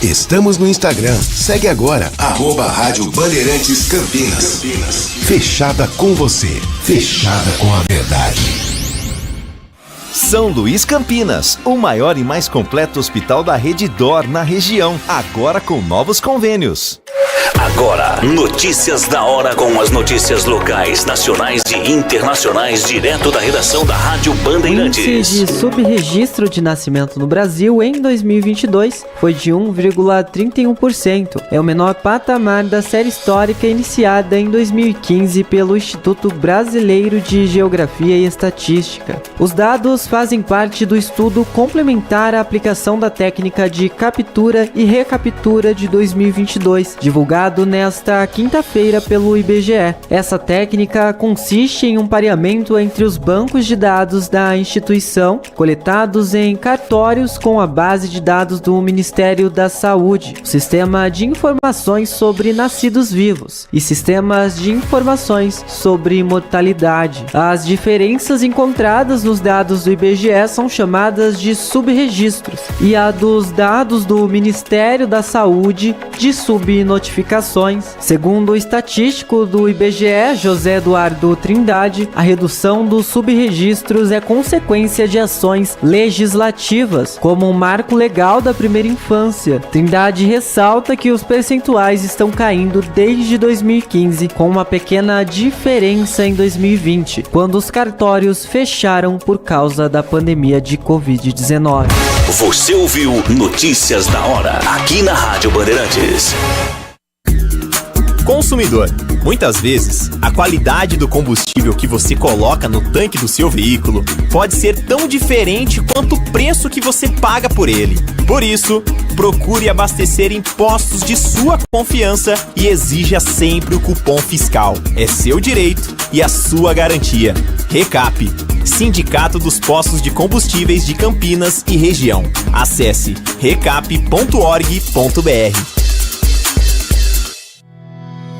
Estamos no Instagram. Segue agora, @Rádio Bandeirantes Campinas. Fechada com você. Fechada com a verdade. São Luís Campinas, o maior e mais completo hospital da rede DOR na região, agora com novos convênios. Agora, notícias da hora com as notícias locais, nacionais e internacionais, direto da redação da Rádio Bandeirantes. O índice de subregistro de nascimento no Brasil em 2022 foi de 1,31%. É o menor patamar da série histórica iniciada em 2015 pelo Instituto Brasileiro de Geografia e Estatística. Os dados fazem parte do estudo complementar à aplicação da técnica de captura e recaptura de 2022, divulgado nesta quinta-feira pelo IBGE. Essa técnica consiste em um pareamento entre os bancos de dados da instituição, coletados em cartórios com a base de dados do Ministério da Saúde, o Sistema de Informações sobre Nascidos Vivos e sistemas de informações sobre mortalidade. As diferenças encontradas nos dados do IBGE são chamadas de subregistros e a dos dados do Ministério da Saúde de subnotificações. Segundo o estatístico do IBGE, José Eduardo Trindade, a redução dos subregistros é consequência de ações legislativas, como o marco legal da primeira infância. Trindade ressalta que os percentuais estão caindo desde 2015, com uma pequena diferença em 2020, quando os cartórios fecharam por causa da pandemia de Covid-19. Você ouviu Notícias da Hora, aqui na Rádio Bandeirantes. Consumidor. Muitas vezes, a qualidade do combustível que você coloca no tanque do seu veículo pode ser tão diferente quanto o preço que você paga por ele. Por isso, procure abastecer em postos de sua confiança e exija sempre o cupom fiscal. É seu direito e a sua garantia. Recap, Sindicato dos Postos de Combustíveis de Campinas e Região. Acesse recap.org.br.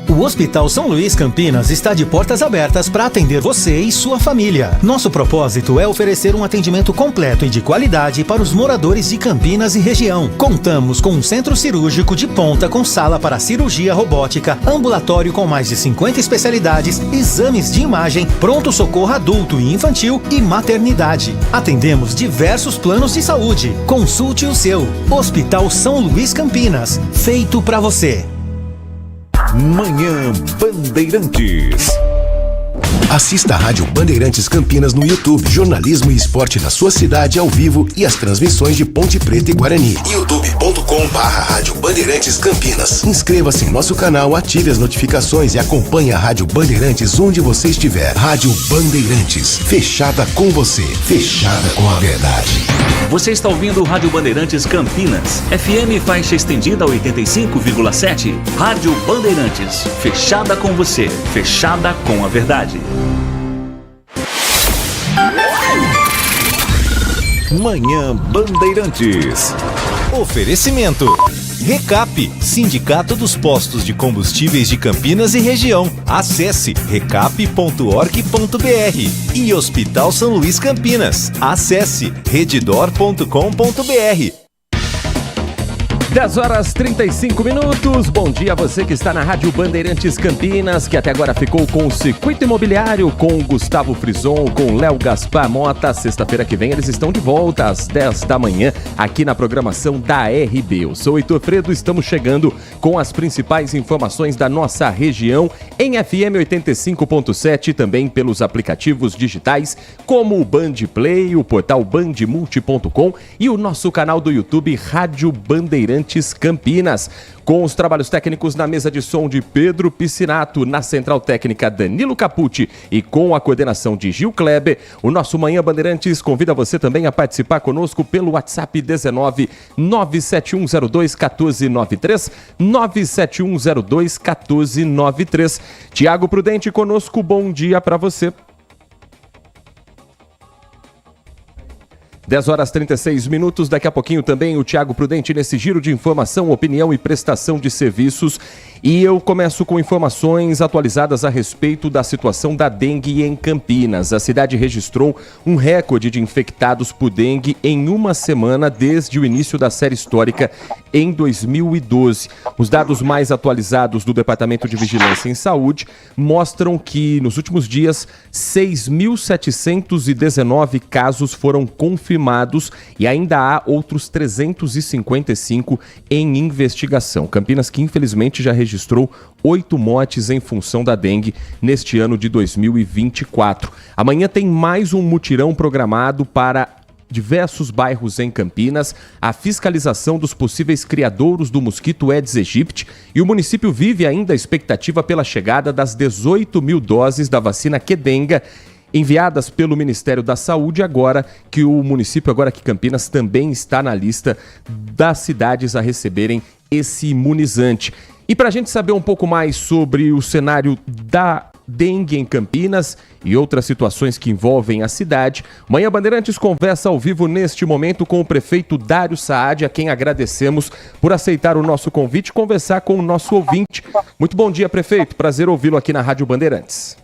O Hospital São Luís Campinas está de portas abertas para atender você e sua família. Nosso propósito é oferecer um atendimento completo e de qualidade para os moradores de Campinas e região. Contamos com um centro cirúrgico de ponta com sala para cirurgia robótica, ambulatório com mais de 50 especialidades, exames de imagem, pronto-socorro adulto e infantil e maternidade. Atendemos diversos planos de saúde. Consulte o seu. Hospital São Luís Campinas. Feito para você. Manhã Bandeirantes. Assista a Rádio Bandeirantes Campinas no YouTube. Jornalismo e esporte da sua cidade ao vivo e as transmissões de Ponte Preta e Guarani. youtube.com/Rádio Bandeirantes Campinas. Inscreva-se em nosso canal, ative as notificações e acompanhe a Rádio Bandeirantes onde você estiver. Rádio Bandeirantes. Fechada com você. Fechada com a verdade. Você está ouvindo Rádio Bandeirantes Campinas. FM faixa estendida 85,7. Rádio Bandeirantes. Fechada com você. Fechada com a verdade. Manhã Bandeirantes. Oferecimento. Recap, Sindicato dos Postos de Combustíveis de Campinas e Região. Acesse recap.org.br. E Hospital São Luís Campinas. Acesse redidor.com.br. 10h35. Bom dia a você que está na Rádio Bandeirantes Campinas, que até agora ficou com o Circuito Imobiliário, com Gustavo Frison, com Léo Gaspar Mota. Sexta-feira que vem eles estão de volta às 10 da manhã aqui na programação da RB. Eu sou Heitor Fredo, estamos chegando com as principais informações da nossa região em FM 85.7 e também pelos aplicativos digitais como o Band Play, o portal bandmulti.com e o nosso canal do YouTube Rádio Bandeirantes Campinas, com os trabalhos técnicos na mesa de som de Pedro Piscinato, na central técnica Danilo Capucci e com a coordenação de Gil Kleber. O nosso Manhã Bandeirantes convida você também a participar conosco pelo WhatsApp 19 97102 1493, 97102 1493. Tiago Prudente conosco, bom dia para você. 10h36, daqui a pouquinho também o Thiago Prudente nesse giro de informação, opinião e prestação de serviços. E eu começo com informações atualizadas a respeito da situação da dengue em Campinas. A cidade registrou um recorde de infectados por dengue em uma semana desde o início da série histórica em 2012. Os dados mais atualizados do Departamento de Vigilância em Saúde mostram que nos últimos dias 6.719 casos foram confirmados e ainda há outros 355 em investigação. Campinas, que infelizmente já registrou 8 mortes em função da dengue neste ano de 2024. Amanhã tem mais um mutirão programado para diversos bairros em Campinas, a fiscalização dos possíveis criadouros do mosquito Aedes aegypti, e o município vive ainda a expectativa pela chegada das 18 mil doses da vacina Qdenga, enviadas pelo Ministério da Saúde, agora que Campinas também está na lista das cidades a receberem esse imunizante. E para a gente saber um pouco mais sobre o cenário da dengue em Campinas e outras situações que envolvem a cidade, Manhã Bandeirantes conversa ao vivo neste momento com o prefeito Dário Saad, a quem agradecemos por aceitar o nosso convite e conversar com o nosso ouvinte. Muito bom dia, prefeito. Prazer ouvi-lo aqui na Rádio Bandeirantes.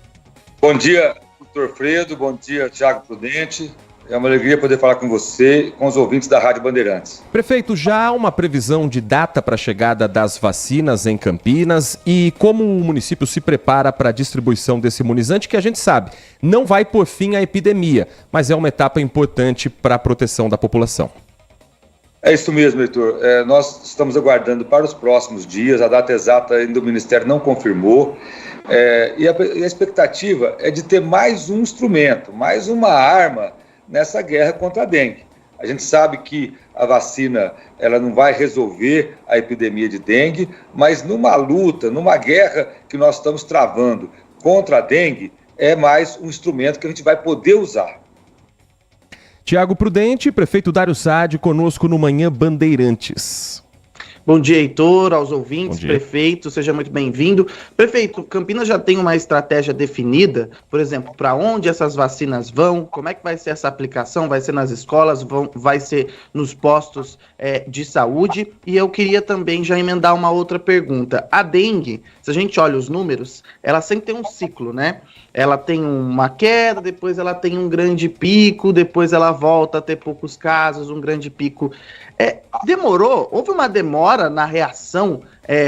Bom dia, doutor Fredo. Bom dia, Thiago Prudente. É uma alegria poder falar com você e com os ouvintes da Rádio Bandeirantes. Prefeito, já há uma previsão de data para a chegada das vacinas em Campinas e como o município se prepara para a distribuição desse imunizante, que a gente sabe, não vai pôr fim à epidemia, mas é uma etapa importante para a proteção da população. É isso mesmo, Heitor. Nós estamos aguardando para os próximos dias, a data exata ainda o Ministério não confirmou, e a expectativa é de ter mais um instrumento, mais uma arma nessa guerra contra a dengue. A gente sabe que a vacina ela não vai resolver a epidemia de dengue, mas numa luta, numa guerra que nós estamos travando contra a dengue, é mais um instrumento que a gente vai poder usar. Thiago Prudente, prefeito Dário Saad, conosco no Manhã Bandeirantes. Bom dia, Heitor, aos ouvintes, prefeito, seja muito bem-vindo. Prefeito, Campinas já tem uma estratégia definida, por exemplo, para onde essas vacinas vão, como é que vai ser essa aplicação, vai ser nas escolas, vai ser nos postos de saúde? E eu queria também já emendar uma outra pergunta. A dengue, se a gente olha os números, ela sempre tem um ciclo, né? Ela tem uma queda, depois ela tem um grande pico, depois ela volta a ter poucos casos, um grande pico. Houve uma demora na reação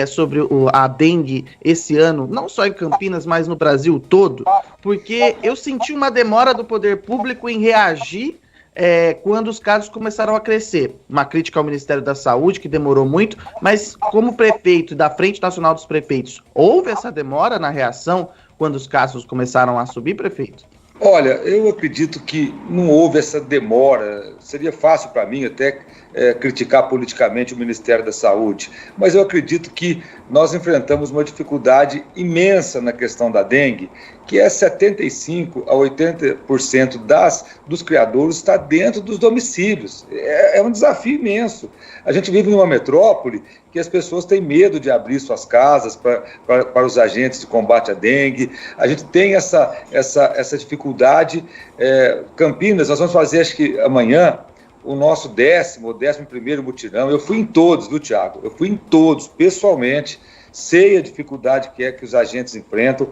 sobre a dengue esse ano, não só em Campinas, mas no Brasil todo, porque eu senti uma demora do poder público em reagir quando os casos começaram a crescer. Uma crítica ao Ministério da Saúde, que demorou muito, mas como prefeito da Frente Nacional dos Prefeitos, houve essa demora na reação quando os casos começaram a subir, prefeito? Olha, eu acredito que não houve essa demora. Seria fácil para mim até criticar politicamente o Ministério da Saúde, mas eu acredito que nós enfrentamos uma dificuldade imensa na questão da dengue, que 75% a 80% dos criadouros está dentro dos domicílios. É um desafio imenso. A gente vive numa metrópole que as pessoas têm medo de abrir suas casas para os agentes de combate à dengue. A gente tem essa dificuldade. Campinas, nós vamos fazer, acho que amanhã, o nosso 11º mutirão. Eu fui em todos, viu, Thiago? Eu fui em todos, pessoalmente. Sei a dificuldade que os agentes enfrentam,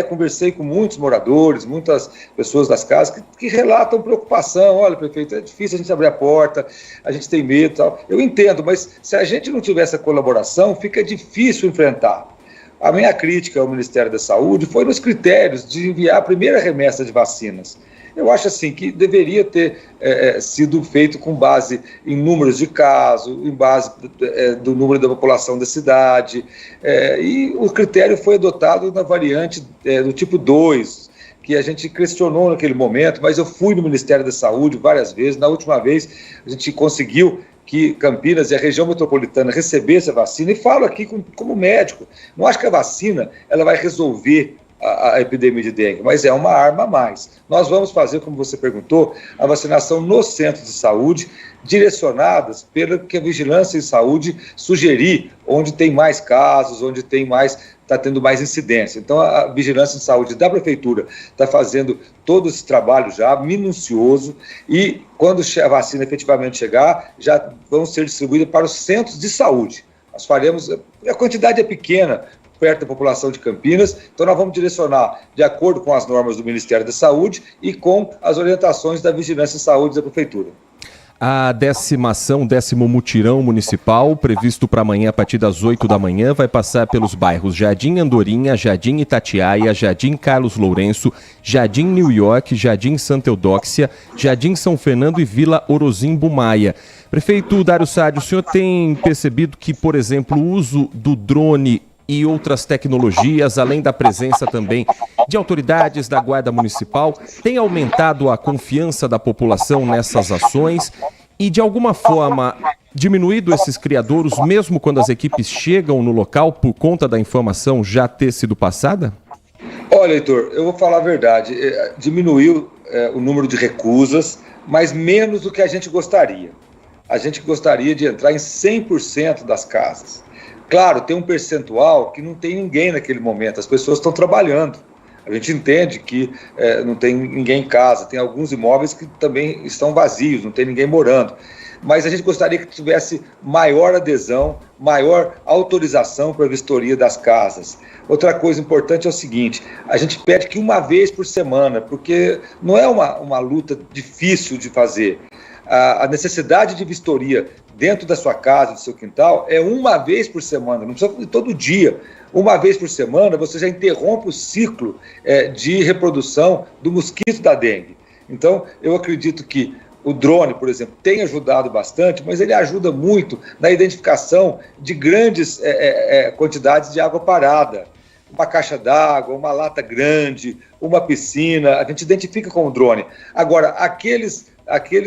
conversei com muitos moradores, muitas pessoas das casas que relatam preocupação. Olha, prefeito, é difícil a gente abrir a porta, a gente tem medo e tal. Eu entendo, mas se a gente não tiver essa colaboração, fica difícil enfrentar. A minha crítica ao Ministério da Saúde foi nos critérios de enviar a primeira remessa de vacinas. Eu acho assim que deveria ter sido feito com base em números de casos, em base do número da população da cidade, e o critério foi adotado na variante do tipo 2, que a gente questionou naquele momento, mas eu fui no Ministério da Saúde várias vezes. Na última vez a gente conseguiu que Campinas e a região metropolitana recebessem a vacina, e falo aqui como médico, não acho que a vacina ela vai resolver a epidemia de dengue, mas é uma arma a mais. Nós vamos fazer, como você perguntou, a vacinação nos centros de saúde, direcionadas pelo que a Vigilância em Saúde sugerir, onde tem mais casos, onde tem mais está tendo mais incidência. Então, a Vigilância em Saúde da Prefeitura está fazendo todo esse trabalho já, minucioso, e quando a vacina efetivamente chegar, já vão ser distribuídas para os centros de saúde. Nós faremos, a quantidade é pequena, perto da população de Campinas, então nós vamos direcionar de acordo com as normas do Ministério da Saúde e com as orientações da Vigilância em Saúde da Prefeitura. A 10º mutirão municipal, previsto para amanhã a partir das 8 da manhã, vai passar pelos bairros Jardim Andorinha, Jardim Itatiaia, Jardim Carlos Lourenço, Jardim New York, Jardim Santa Eudóxia, Jardim São Fernando e Vila Orozimbo Maia. Prefeito Dário Sádio, o senhor tem percebido que, por exemplo, o uso do drone e outras tecnologias, além da presença também de autoridades da Guarda Municipal, tem aumentado a confiança da população nessas ações e, de alguma forma, diminuído esses criadouros, mesmo quando as equipes chegam no local por conta da informação já ter sido passada? Olha, Heitor, eu vou falar a verdade. Diminuiu o número de recusas, mas menos do que a gente gostaria. A gente gostaria de entrar em 100% das casas. Claro, tem um percentual que não tem ninguém naquele momento, as pessoas estão trabalhando. A gente entende que não tem ninguém em casa, tem alguns imóveis que também estão vazios, não tem ninguém morando. Mas a gente gostaria que tivesse maior adesão, maior autorização para a vistoria das casas. Outra coisa importante é o seguinte, a gente pede que uma vez por semana, porque não é uma luta difícil de fazer. A necessidade de vistoria dentro da sua casa, do seu quintal, é uma vez por semana, não precisa todo dia. Uma vez por semana, você já interrompe o ciclo de reprodução do mosquito da dengue. Então, eu acredito que o drone, por exemplo, tem ajudado bastante, mas ele ajuda muito na identificação de grandes quantidades de água parada. Uma caixa d'água, uma lata grande, uma piscina, a gente identifica com o drone. Agora, aqueles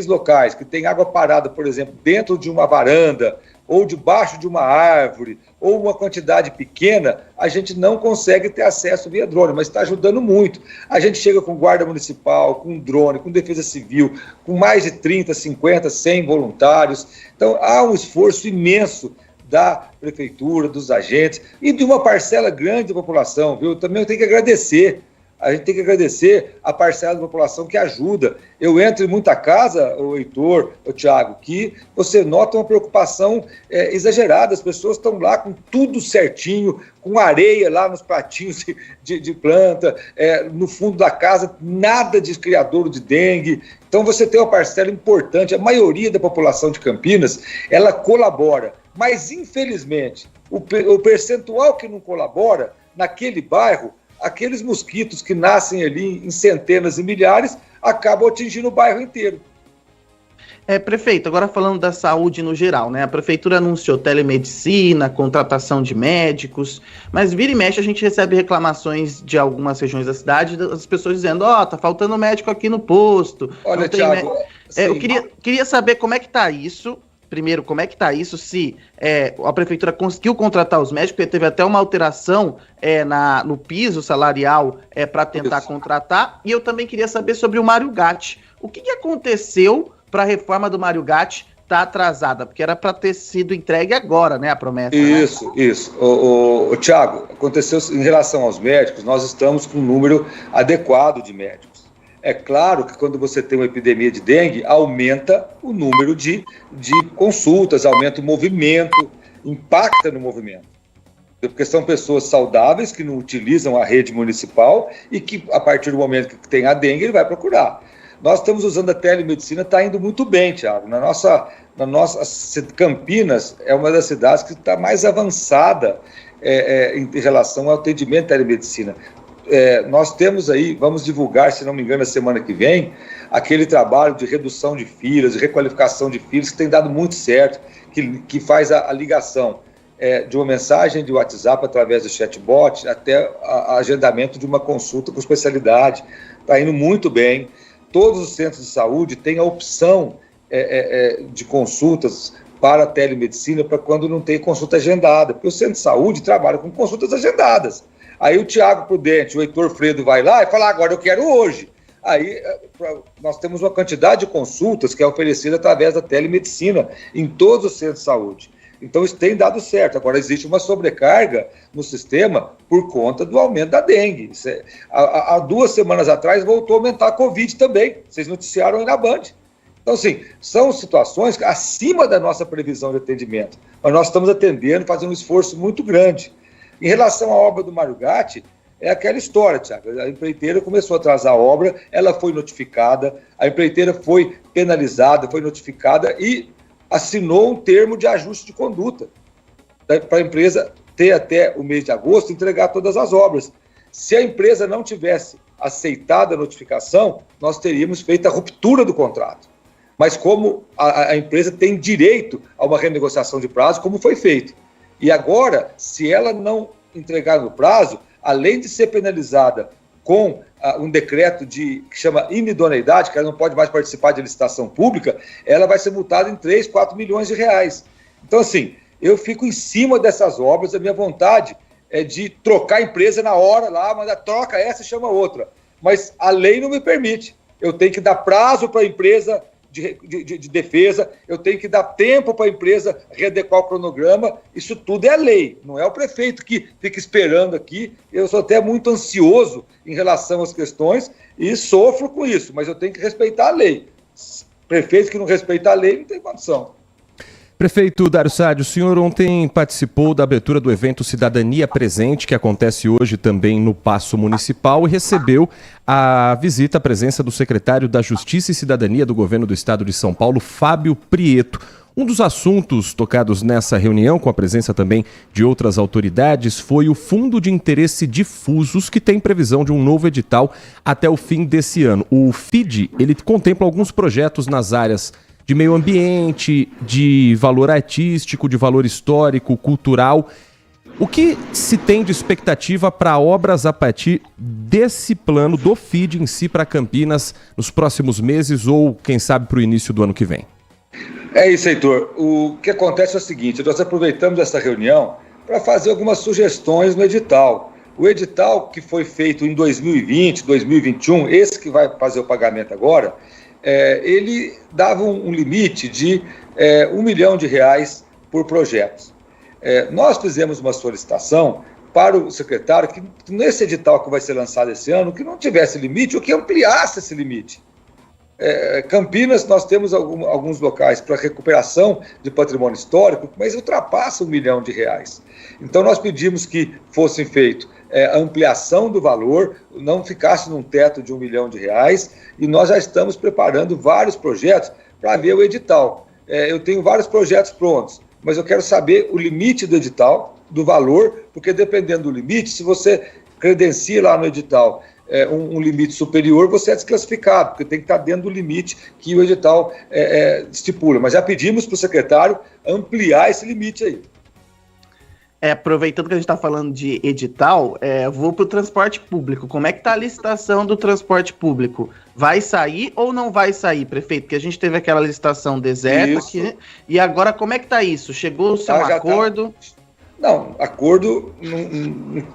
locais que tem água parada, por exemplo, dentro de uma varanda, ou debaixo de uma árvore, ou uma quantidade pequena, a gente não consegue ter acesso via drone, mas está ajudando muito. A gente chega com guarda municipal, com drone, com defesa civil, com mais de 30, 50, 100 voluntários. Então, há um esforço imenso da prefeitura, dos agentes e de uma parcela grande da população, viu? Também eu tenho que agradecer. A gente tem que agradecer a parcela da população que ajuda. Eu entro em muita casa, o Heitor, o Thiago, que você nota uma preocupação exagerada. As pessoas estão lá com tudo certinho, com areia lá nos pratinhos de planta, no fundo da casa, nada de criadouro de dengue. Então você tem uma parcela importante. A maioria da população de Campinas, ela colabora. Mas, infelizmente, o percentual que não colabora, naquele bairro, aqueles mosquitos que nascem ali em centenas e milhares acabam atingindo o bairro inteiro. Prefeito, agora falando da saúde no geral, né? A prefeitura anunciou telemedicina, contratação de médicos, mas vira e mexe a gente recebe reclamações de algumas regiões da cidade, das pessoas dizendo, tá faltando médico aqui no posto. Olha, Thiago... Eu queria saber como é que tá isso. Primeiro, como é que está isso, se a prefeitura conseguiu contratar os médicos, porque teve até uma alteração no piso salarial para tentar contratar, e eu também queria saber sobre o Mário Gatti. O que aconteceu para a reforma do Mário Gatti estar atrasada? Porque era para ter sido entregue agora, né, a promessa. Isso. O Thiago, aconteceu em relação aos médicos, nós estamos com um número adequado de médicos. É claro que quando você tem uma epidemia de dengue, aumenta o número de consultas, aumenta o movimento, impacta no movimento. Porque são pessoas saudáveis que não utilizam a rede municipal e que, a partir do momento que tem a dengue, ele vai procurar. Nós estamos usando a telemedicina, está indo muito bem, Thiago. Na nossa Campinas é uma das cidades que está mais avançada em relação ao atendimento à telemedicina. Nós temos aí, vamos divulgar, se não me engano, a semana que vem, aquele trabalho de redução de filas, de requalificação de filas, que tem dado muito certo, que faz a ligação de uma mensagem de WhatsApp através do chatbot até o agendamento de uma consulta com especialidade. Está indo muito bem. Todos os centros de saúde têm a opção de consultas para a telemedicina para quando não tem consulta agendada, porque o centro de saúde trabalha com consultas agendadas. Aí o Thiago Prudente, o Heitor Fredo vai lá e fala, agora eu quero hoje. Aí nós temos uma quantidade de consultas que é oferecida através da telemedicina em todos os centros de saúde. Então isso tem dado certo. Agora existe uma sobrecarga no sistema por conta do aumento da dengue. Há 2 semanas atrás voltou a aumentar a Covid também. Vocês noticiaram aí na Band. Então, assim, são situações acima da nossa previsão de atendimento. Mas nós estamos atendendo, fazendo um esforço muito grande. Em relação à obra do Mário Gatti, é aquela história, Thiago. A empreiteira começou a atrasar a obra, ela foi notificada, a empreiteira foi penalizada, foi notificada e assinou um termo de ajuste de conduta para a empresa ter até o mês de agosto entregar todas as obras. Se a empresa não tivesse aceitado a notificação, nós teríamos feito a ruptura do contrato. Mas como a empresa tem direito a uma renegociação de prazo, como foi feito. E agora, se ela não entregar no prazo, além de ser penalizada com um decreto que chama inidoneidade, que ela não pode mais participar de licitação pública, ela vai ser multada em 3, 4 milhões de reais. Então, assim, eu fico em cima dessas obras, a minha vontade é de trocar a empresa na hora lá, mandar troca essa e chama outra. Mas a lei não me permite. Eu tenho que dar prazo para a empresa de defesa, eu tenho que dar tempo para a empresa readequar o cronograma, isso tudo é a lei, não é o prefeito que fica esperando aqui. Eu sou até muito ansioso em relação às questões e sofro com isso, mas eu tenho que respeitar a lei. Prefeito que não respeita a lei não tem condição. Prefeito Dário Saad, o senhor ontem participou da abertura do evento Cidadania Presente, que acontece hoje também no Paço Municipal, e recebeu a visita, a presença do secretário da Justiça e Cidadania do Governo do Estado de São Paulo, Fábio Prieto. Um dos assuntos tocados nessa reunião, com a presença também de outras autoridades, foi o Fundo de Interesse Difusos, que tem previsão de um novo edital até o fim desse ano. O FID, ele contempla alguns projetos nas áreas de meio ambiente, de valor artístico, de valor histórico, cultural. O que se tem de expectativa para obras a partir desse plano do FID em si para Campinas nos próximos meses ou, quem sabe, para o início do ano que vem? É isso, Heitor. O que acontece é o seguinte, nós aproveitamos essa reunião para fazer algumas sugestões no edital. O edital que foi feito em 2020, 2021, esse que vai fazer o pagamento agora, ele dava um limite de R$1 milhão por projeto. Nós fizemos uma solicitação para o secretário que nesse edital que vai ser lançado esse ano, que não tivesse limite ou que ampliasse esse limite. Campinas, nós temos alguns locais para recuperação de patrimônio histórico, mas ultrapassa R$1 milhão. Então nós pedimos que fosse feito a ampliação do valor, não ficasse num teto de R$1 milhão, e nós já estamos preparando vários projetos para ver o edital. Eu tenho vários projetos prontos, mas eu quero saber o limite do edital, do valor, porque dependendo do limite, se você credencia lá no edital um limite superior, você é desclassificado, porque tem que estar dentro do limite que o edital estipula. Mas já pedimos para o secretário ampliar esse limite aí. Aproveitando que a gente está falando de edital, vou para o transporte público. Como é que está a licitação do transporte público? Vai sair ou não vai sair, prefeito? Porque a gente teve aquela licitação deserta aqui, e agora como é que está isso? Chegou-se a um acordo? Não, acordo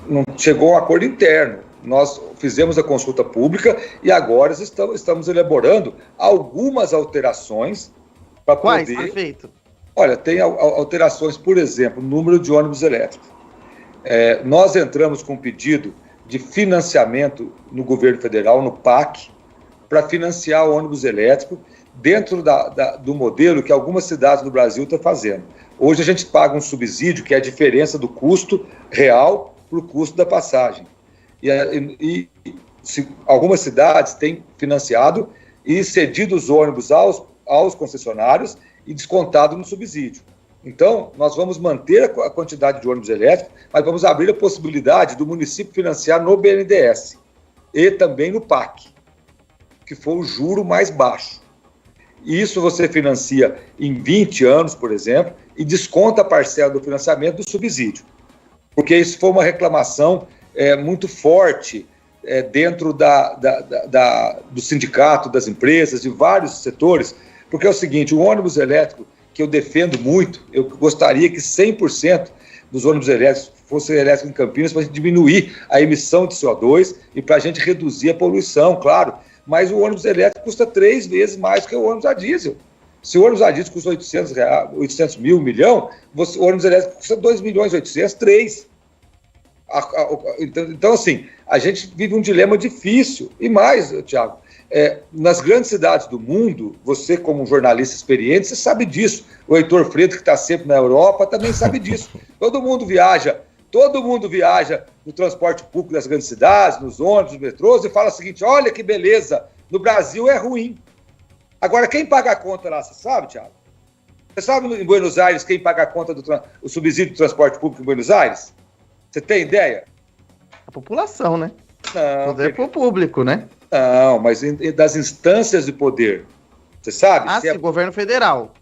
não chegou a um acordo interno. Nós fizemos a consulta pública e agora estamos elaborando algumas alterações para poder... Quais, prefeito? Olha, tem alterações, por exemplo, no número de ônibus elétricos. Nós entramos com um pedido de financiamento no governo federal, no PAC, para financiar o ônibus elétrico dentro do modelo que algumas cidades do Brasil estão fazendo. Hoje a gente paga um subsídio, que é a diferença do custo real para o custo da passagem. Algumas cidades têm financiado e cedido os ônibus aos concessionários e descontado no subsídio. Então, nós vamos manter a quantidade de ônibus elétricos, mas vamos abrir a possibilidade do município financiar no BNDES e também no PAC, que for o juro mais baixo. Isso você financia em 20 anos, por exemplo, e desconta a parcela do financiamento do subsídio. Porque isso foi uma reclamação muito forte dentro do sindicato, das empresas, de vários setores, porque é o seguinte, o ônibus elétrico, que eu defendo muito, eu gostaria que 100% dos ônibus elétricos fossem elétricos em Campinas para a gente diminuir a emissão de CO2 e para a gente reduzir a poluição, claro, mas o ônibus elétrico custa 3 vezes mais que o ônibus a diesel. Se o ônibus a diesel custa 800 mil, 1 milhão, o ônibus elétrico custa 2 milhões 800, 3. Então, assim, a gente vive um dilema difícil. E mais, Thiago, nas grandes cidades do mundo, você como um jornalista experiente, você sabe disso. O Heitor Freire, que está sempre na Europa, também sabe disso. Todo mundo viaja no transporte público das grandes cidades, nos ônibus, nos metrôs, e fala o seguinte: olha que beleza, no Brasil é ruim. Agora, quem paga a conta lá, você sabe, Thiago? Você sabe em Buenos Aires quem paga a conta do subsídio do transporte público em Buenos Aires? Você tem ideia? A população, né? Não. Poder pro público, né? Não, mas das instâncias de poder. Você sabe? Sim, o governo federal.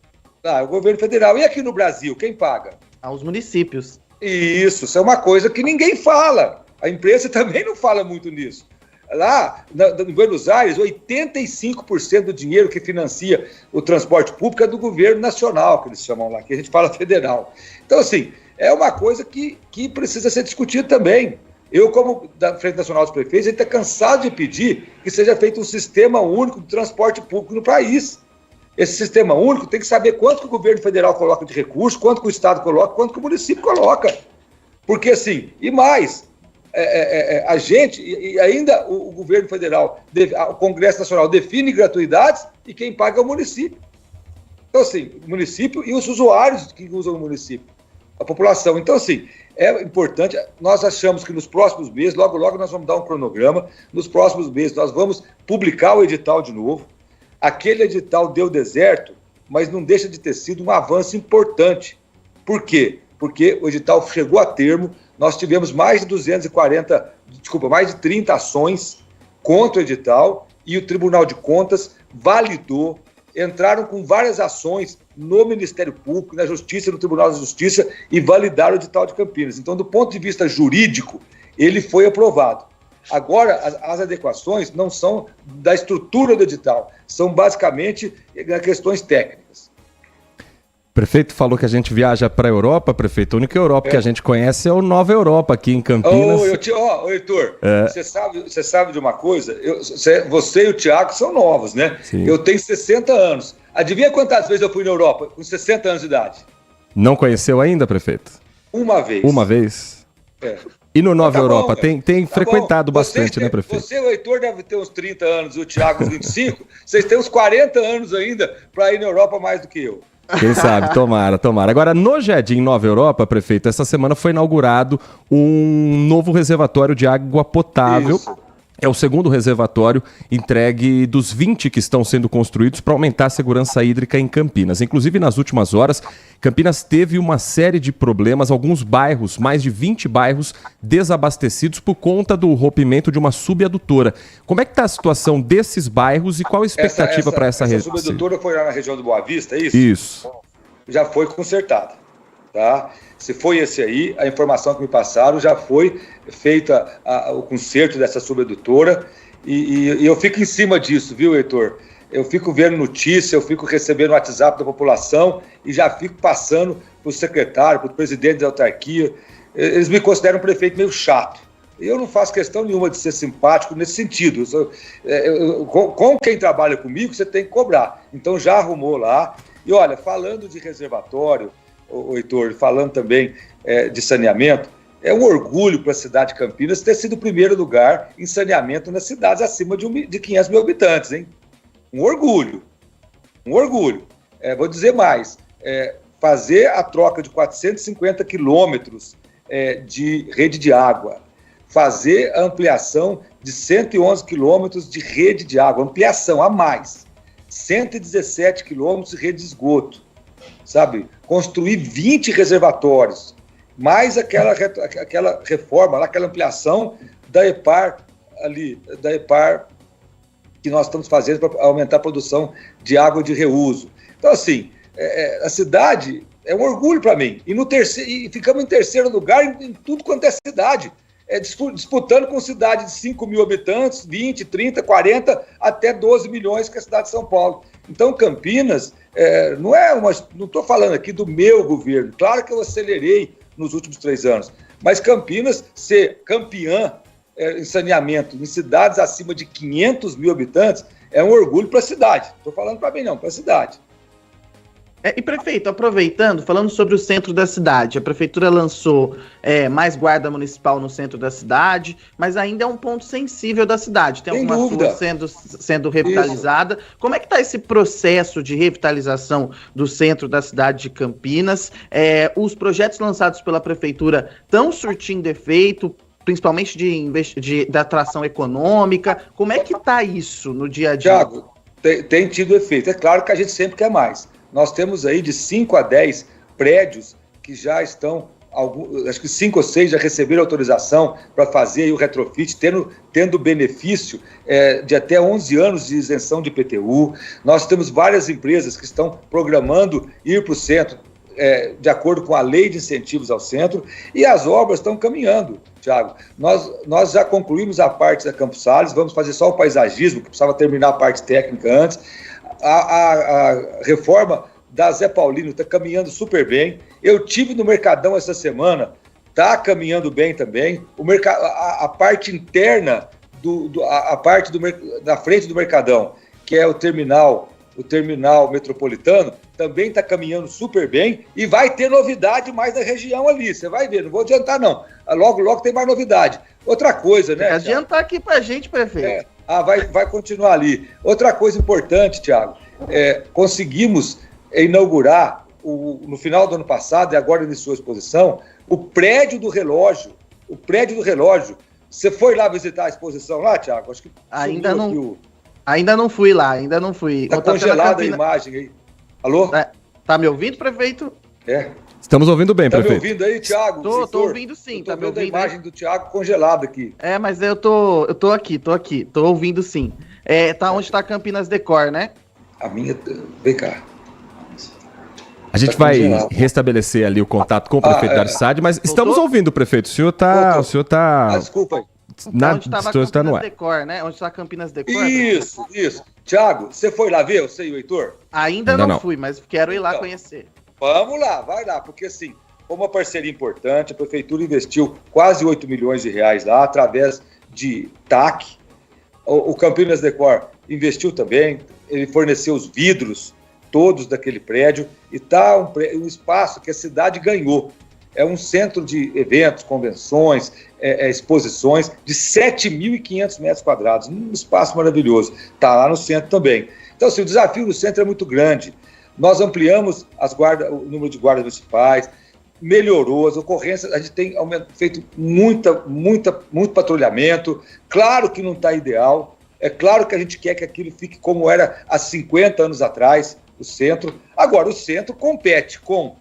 O governo federal. E aqui no Brasil, quem paga? Os municípios. Isso é uma coisa que ninguém fala. A imprensa também não fala muito nisso. Lá, em Buenos Aires, 85% do dinheiro que financia o transporte público é do governo nacional, que eles chamam lá, que a gente fala federal. Então, assim, é uma coisa que precisa ser discutida também. Eu, como da Frente Nacional dos Prefeitos, a gente está cansado de pedir que seja feito um sistema único de transporte público no país. Esse sistema único tem que saber quanto que o governo federal coloca de recurso, quanto que o Estado coloca, quanto que o município coloca. Porque, assim, e mais... a gente, e ainda o governo federal, o Congresso Nacional define gratuidades e quem paga é o município. Então, assim, o município e os usuários que usam o município, a população. Então, assim, é importante, nós achamos que nos próximos meses, logo nós vamos dar um cronograma, nos próximos meses nós vamos publicar o edital de novo. Aquele edital deu deserto, mas não deixa de ter sido um avanço importante. Por quê? Porque o edital chegou a termo. Nós tivemos mais de 30 ações contra o edital e o Tribunal de Contas validou, entraram com várias ações no Ministério Público, na Justiça, no Tribunal de Justiça e validaram o edital de Campinas. Então, do ponto de vista jurídico, ele foi aprovado. Agora, as adequações não são da estrutura do edital, são basicamente questões técnicas. Prefeito falou que a gente viaja para a Europa, prefeito. A única Europa que a gente conhece é o Nova Europa, aqui em Campinas. Heitor, você sabe de uma coisa? Você e o Thiago são novos, né? Sim. Eu tenho 60 anos. Adivinha quantas vezes eu fui na Europa com 60 anos de idade? Não conheceu ainda, prefeito? Uma vez. Uma vez? E no Nova Europa? Tem frequentado bastante, né, prefeito? Você e o Heitor deve ter uns 30 anos, o Thiago uns 25. Vocês têm uns 40 anos ainda para ir na Europa mais do que eu. Quem sabe, tomara. Agora, no Jardim Nova Europa, prefeito, essa semana foi inaugurado um novo reservatório de água potável. Isso. É o segundo reservatório entregue dos 20 que estão sendo construídos para aumentar a segurança hídrica em Campinas. Inclusive, nas últimas horas, Campinas teve uma série de problemas, alguns bairros, mais de 20 bairros, desabastecidos por conta do rompimento de uma subadutora. Como é que está a situação desses bairros e qual a expectativa para essa região? Essa subadutora foi lá na região do Boa Vista, é isso? Isso. Já foi consertada, tá? Se foi esse aí, a informação que me passaram, já foi feita o conserto dessa subadutora e eu fico em cima disso, viu, Heitor? Eu fico vendo notícia, eu fico recebendo o WhatsApp da população e já fico passando para o secretário, para o presidente da autarquia. Eles me consideram um prefeito meio chato. Eu não faço questão nenhuma de ser simpático nesse sentido. Com quem trabalha comigo, você tem que cobrar. Então já arrumou lá. E olha, falando de reservatório, Heitor, falando também de saneamento, é um orgulho para a cidade de Campinas ter sido o primeiro lugar em saneamento nas cidades acima de 500 mil habitantes, hein? Um orgulho. Vou dizer mais, fazer a troca de 450 quilômetros de rede de água, fazer a ampliação de 111 quilômetros de rede de água, ampliação a mais, 117 quilômetros de rede de esgoto, sabe? Construir 20 reservatórios, mais aquela reforma, aquela ampliação da EPAR, que nós estamos fazendo para aumentar a produção de água de reuso. Então, assim, a cidade é um orgulho para mim. E ficamos em terceiro lugar em tudo quanto é cidade. Disputando com cidade de 5 mil habitantes, 20, 30, 40, até 12 milhões, que é a cidade de São Paulo. Então, Campinas, não estou falando aqui do meu governo. Claro que eu acelerei nos últimos 3 anos. Mas Campinas ser campeã em saneamento em cidades acima de 500 mil habitantes é um orgulho para a cidade. Estou falando para mim não, para a cidade. E prefeito, aproveitando, falando sobre o centro da cidade, a prefeitura lançou mais guarda municipal no centro da cidade, mas ainda é um ponto sensível da cidade. Tem algumas ruas sendo revitalizada. Como é que está esse processo de revitalização do centro da cidade de Campinas? Os projetos lançados pela prefeitura estão surtindo efeito, principalmente de atração econômica? Como é que está isso no dia a dia? Tiago, tem tido efeito. É claro que a gente sempre quer mais. Nós temos aí de 5 a 10 prédios que já estão, acho que 5 ou 6 já receberam autorização para fazer aí o retrofit, tendo benefício de até 11 anos de isenção de IPTU. Nós temos várias empresas que estão programando ir para o centro, de acordo com a lei de incentivos ao centro, e as obras estão caminhando, Thiago. Nós já concluímos a parte da Campos Sales, vamos fazer só o paisagismo, que precisava terminar a parte técnica antes. A reforma da Zé Paulino está caminhando super bem. Eu tive no Mercadão essa semana, está caminhando bem também. A parte interna, a parte da frente do Mercadão, que é o terminal metropolitano, também está caminhando super bem e vai ter novidade mais na região ali. Você vai ver, não vou adiantar não. Logo tem mais novidade. Outra coisa, né? Adiantar aqui pra gente, prefeito. Vai continuar ali. Outra coisa importante, Thiago, conseguimos inaugurar, no final do ano passado, e agora iniciou a exposição, o prédio do relógio. Você foi lá visitar a exposição lá, Thiago? Acho que ainda não fui lá. Está congelada a imagem aí. Alô? Tá me ouvindo, prefeito? Estamos ouvindo bem, prefeito. Tá me ouvindo aí, Thiago? Tô ouvindo sim. Tá me ouvindo a imagem do Thiago congelada aqui. Mas eu tô aqui. Tô ouvindo sim. Onde tá Campinas Decor, né? A minha... Vem cá. A gente vai restabelecer ali o contato com o prefeito da Arçade, mas estamos ouvindo, prefeito. O senhor tá... desculpa aí. Onde estava Campinas Decor, né? Onde está Campinas Decor? Isso. Thiago, você foi lá ver, você e o Heitor? Ainda não fui, mas quero ir lá conhecer. Vamos lá, vai lá, porque assim, foi uma parceria importante, a prefeitura investiu quase 8 milhões de reais lá, através de TAC. O Campinas Decor investiu também, ele forneceu os vidros todos daquele prédio, e está um espaço que a cidade ganhou. É um centro de eventos, convenções, exposições de 7.500 metros quadrados, um espaço maravilhoso. Está lá no centro também. Então, assim, o desafio no centro é muito grande. Nós ampliamos o número de guardas municipais, melhorou as ocorrências, a gente tem feito muito patrulhamento. Claro que não está ideal, é claro que a gente quer que aquilo fique como era há 50 anos atrás, o centro. Agora, o centro compete com...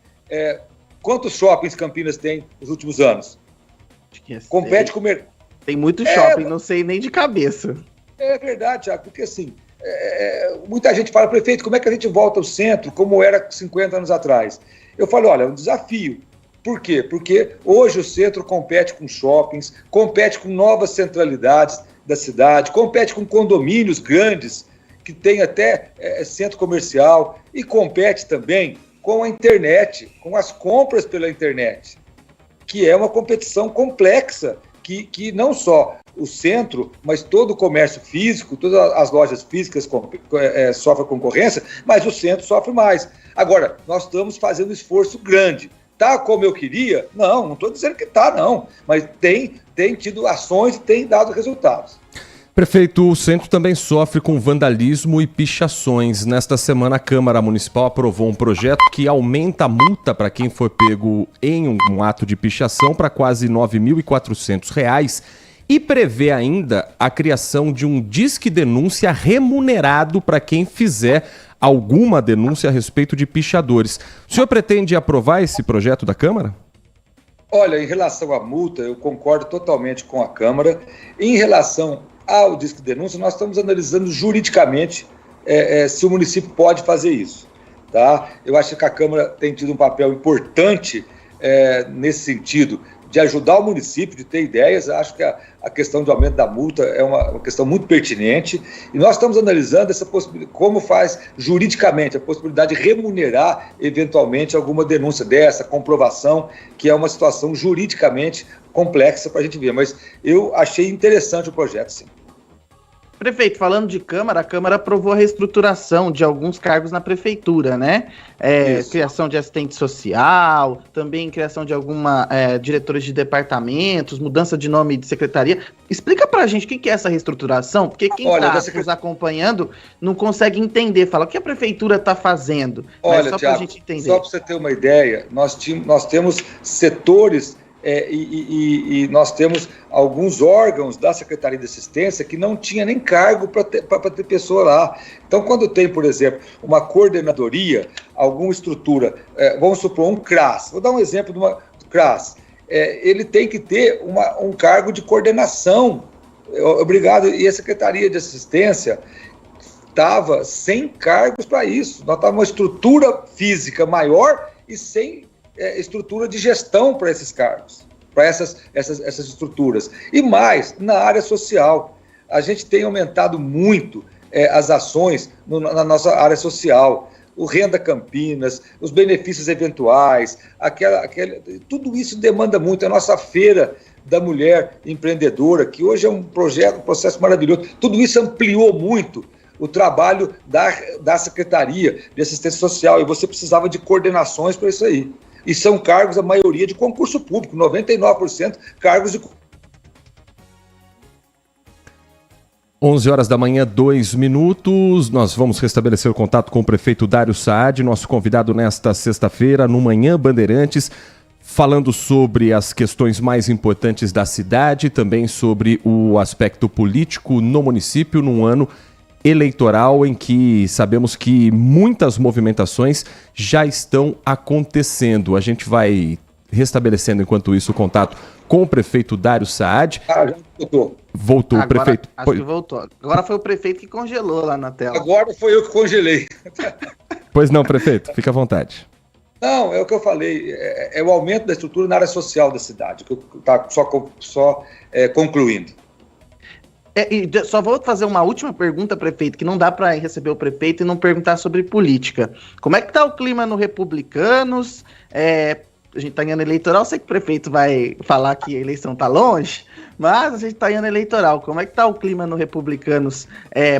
quantos shoppings Campinas tem nos últimos anos? Compete com... Tem muito shopping, não sei nem de cabeça. É verdade, Thiago, porque assim, muita gente fala, prefeito, como é que a gente volta ao centro como era 50 anos atrás? Eu falo, olha, é um desafio. Por quê? Porque hoje o centro compete com shoppings, compete com novas centralidades da cidade, compete com condomínios grandes, que tem até centro comercial, e compete também com a internet, com as compras pela internet, que é uma competição complexa, que não só o centro, mas todo o comércio físico, todas as lojas físicas sofrem concorrência, mas o centro sofre mais. Agora, nós estamos fazendo um esforço grande. Tá como eu queria? Não estou dizendo que tá, não. Mas tem tido ações e tem dado resultados. Prefeito, o centro também sofre com vandalismo e pichações. Nesta semana, a Câmara Municipal aprovou um projeto que aumenta a multa para quem for pego em um ato de pichação para quase R$ 9.400 e prevê ainda a criação de um disque denúncia remunerado para quem fizer alguma denúncia a respeito de pichadores. O senhor pretende aprovar esse projeto da Câmara? Olha, em relação à multa, eu concordo totalmente com a Câmara. Em relação ao disque denúncia, nós estamos analisando juridicamente se o município pode fazer isso. Tá? Eu acho que a Câmara tem tido um papel importante nesse sentido, de ajudar o município, de ter ideias. Acho que a questão do aumento da multa é uma questão muito pertinente, e nós estamos analisando essa possibilidade, como faz juridicamente a possibilidade de remunerar eventualmente alguma denúncia dessa, comprovação, que é uma situação juridicamente complexa para a gente ver, mas eu achei interessante o projeto, sim. Prefeito, falando de Câmara, a Câmara aprovou a reestruturação de alguns cargos na Prefeitura, né? Criação de assistente social, também criação de diretores de departamentos, mudança de nome de secretaria. Explica pra gente o que é essa reestruturação, porque quem está nos acompanhando não consegue entender, fala o que a Prefeitura está fazendo. Olha, só Thiago, pra gente entender. Só para você ter uma ideia, nós temos setores e nós temos alguns órgãos da Secretaria de Assistência que não tinha nem cargo para ter pessoa lá. Então, quando tem, por exemplo, uma coordenadoria, alguma estrutura, vamos supor, um CRAS, vou dar um exemplo de uma CRAS, ele tem que ter um cargo de coordenação. Obrigado. E a Secretaria de Assistência estava sem cargos para isso. Nós estávamos uma estrutura física maior e sem estrutura de gestão para esses cargos, para essas estruturas. E mais, na área social. A gente tem aumentado muito as ações na nossa área social. O Renda Campinas, os benefícios eventuais, tudo isso demanda muito. A nossa feira da mulher empreendedora, que hoje é um processo maravilhoso, tudo isso ampliou muito o trabalho da Secretaria de Assistência Social, e você precisava de coordenações para isso aí. E são cargos, a maioria, de concurso público, 99% cargos de... 11 horas da manhã, 2 minutos. Nós vamos restabelecer o contato com o prefeito Dário Saad, nosso convidado nesta sexta-feira, no Manhã Bandeirantes, falando sobre as questões mais importantes da cidade, também sobre o aspecto político no município, num ano eleitoral em que sabemos que muitas movimentações já estão acontecendo. A gente vai restabelecendo, enquanto isso, o contato com o prefeito Dário Saad. Já voltou. Voltou o prefeito. Acho que voltou. Agora foi o prefeito que congelou lá na tela. Agora foi eu que congelei. Pois não, prefeito, fica à vontade. Não, é o que eu falei, é o aumento da estrutura na área social da cidade, que eu estou só concluindo. E só vou fazer uma última pergunta, prefeito, que não dá para receber o prefeito e não perguntar sobre política. Como é que está o clima no Republicanos? A gente está em ano eleitoral, sei que o prefeito vai falar que a eleição está longe, mas a gente está em ano eleitoral. Como é que está o clima no Republicanos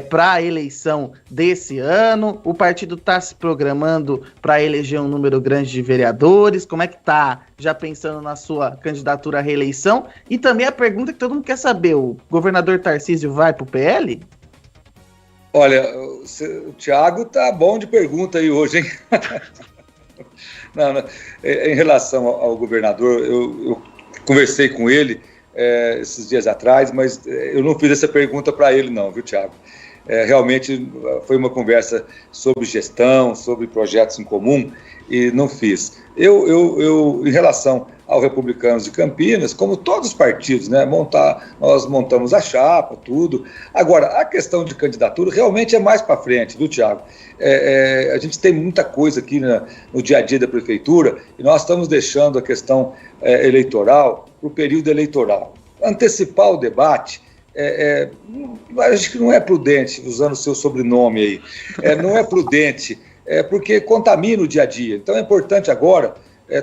para a eleição desse ano? O partido está se programando para eleger um número grande de vereadores? Como é que está, já pensando na sua candidatura à reeleição? E também a pergunta que todo mundo quer saber, o governador Tarcísio vai para o PL? Olha, o Thiago tá bom de pergunta aí hoje, hein? Não, em relação ao governador, eu conversei com ele esses dias atrás, mas eu não fiz essa pergunta para ele não, viu, Thiago? Realmente foi uma conversa sobre gestão, sobre projetos em comum, e não fiz. Eu em relação ao Republicanos de Campinas, como todos os partidos, né, nós montamos a chapa, tudo. Agora, a questão de candidatura realmente é mais para frente, viu, Thiago? A gente tem muita coisa aqui no dia a dia da prefeitura, e nós estamos deixando a questão eleitoral para o período eleitoral. Antecipar o debate, acho que não é prudente, usando o seu sobrenome aí, não é prudente, porque contamina o dia a dia. Então é importante agora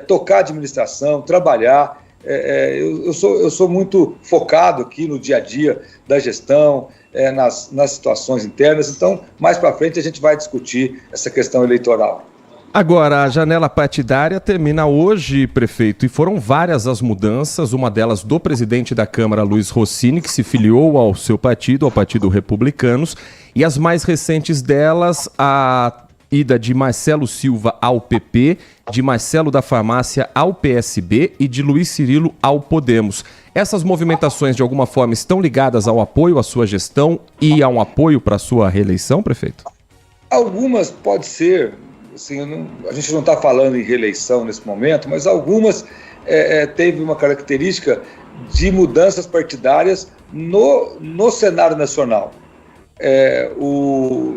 tocar a administração, trabalhar. Eu sou muito focado aqui no dia a dia da gestão, nas situações internas, então mais para frente a gente vai discutir essa questão eleitoral. Agora, a janela partidária termina hoje, prefeito, e foram várias as mudanças, uma delas do presidente da Câmara, Luiz Rossini, que se filiou ao seu partido, ao Partido Republicanos, e as mais recentes delas, a ida de Marcelo Silva ao PP, de Marcelo da Farmácia ao PSB e de Luiz Cirilo ao Podemos. Essas movimentações, de alguma forma, estão ligadas ao apoio à sua gestão e a um apoio para a sua reeleição, prefeito? Algumas pode ser, assim, a gente não está falando em reeleição nesse momento, mas algumas teve uma característica de mudanças partidárias no cenário nacional.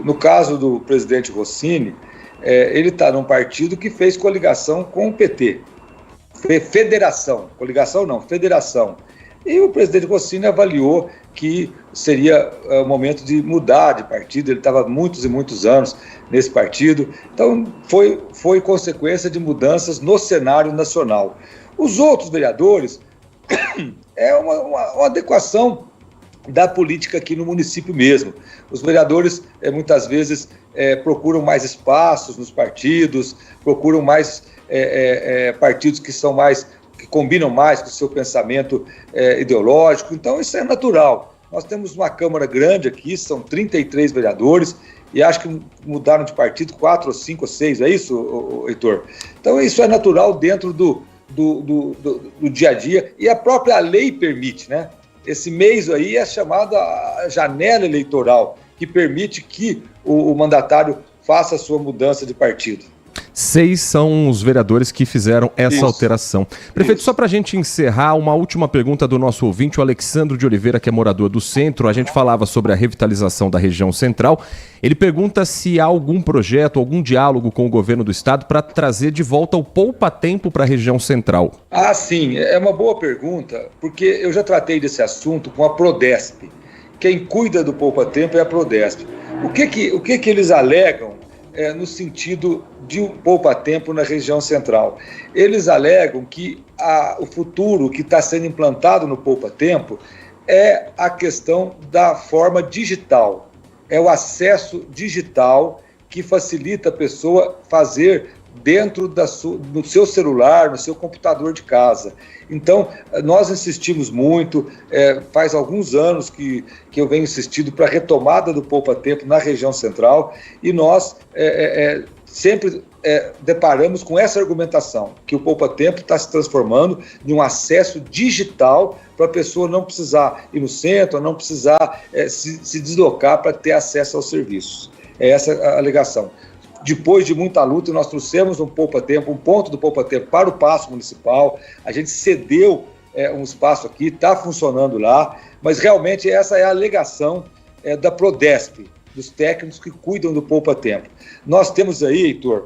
No caso do presidente Rossini, ele está num partido que fez coligação com o PT. Federação. Coligação não, federação. E o presidente Rossini avaliou que seria o momento de mudar de partido. Ele estava muitos e muitos anos nesse partido. Então, foi consequência de mudanças no cenário nacional. Os outros vereadores, uma adequação da política aqui no município mesmo. Os vereadores, muitas vezes, procuram mais espaços nos partidos, procuram mais partidos que combinam mais com o seu pensamento ideológico. Então, isso é natural. Nós temos uma Câmara grande aqui, são 33 vereadores, e acho que mudaram de partido 4 ou 5 ou 6, é isso, Heitor? Então, isso é natural dentro do dia a dia, e a própria lei permite, né? Esse mês aí é chamada janela eleitoral, que permite que o mandatário faça a sua mudança de partido. 6 são os vereadores que fizeram essa alteração. Prefeito, só para a gente encerrar, uma última pergunta do nosso ouvinte, o Alexandre de Oliveira, que é morador do centro. A gente falava sobre a revitalização da região central. Ele pergunta se há algum projeto, algum diálogo com o governo do estado para trazer de volta o poupa-tempo para a região central. Ah, sim, é uma boa pergunta, porque eu já tratei desse assunto com a Prodesp. Quem cuida do poupa-tempo é a Prodesp. O que eles alegam no sentido de um poupa-tempo na região central? Eles alegam que o futuro que está sendo implantado no poupa-tempo é a questão da forma digital, é o acesso digital que facilita a pessoa fazer dentro no seu celular, no seu computador de casa. Então, nós insistimos muito, faz alguns anos que eu venho insistindo para a retomada do poupa-tempo na região central, e nós sempre deparamos com essa argumentação, que o poupa-tempo está se transformando em um acesso digital para a pessoa não precisar ir no centro, não precisar se deslocar para ter acesso aos serviços. É essa a alegação. Depois de muita luta, nós trouxemos um poupa-tempo, um ponto do poupa-tempo para o Paço Municipal. A gente cedeu um espaço aqui, está funcionando lá, mas realmente essa é a alegação da Prodesp, dos técnicos que cuidam do poupa-tempo. Nós temos aí, Heitor,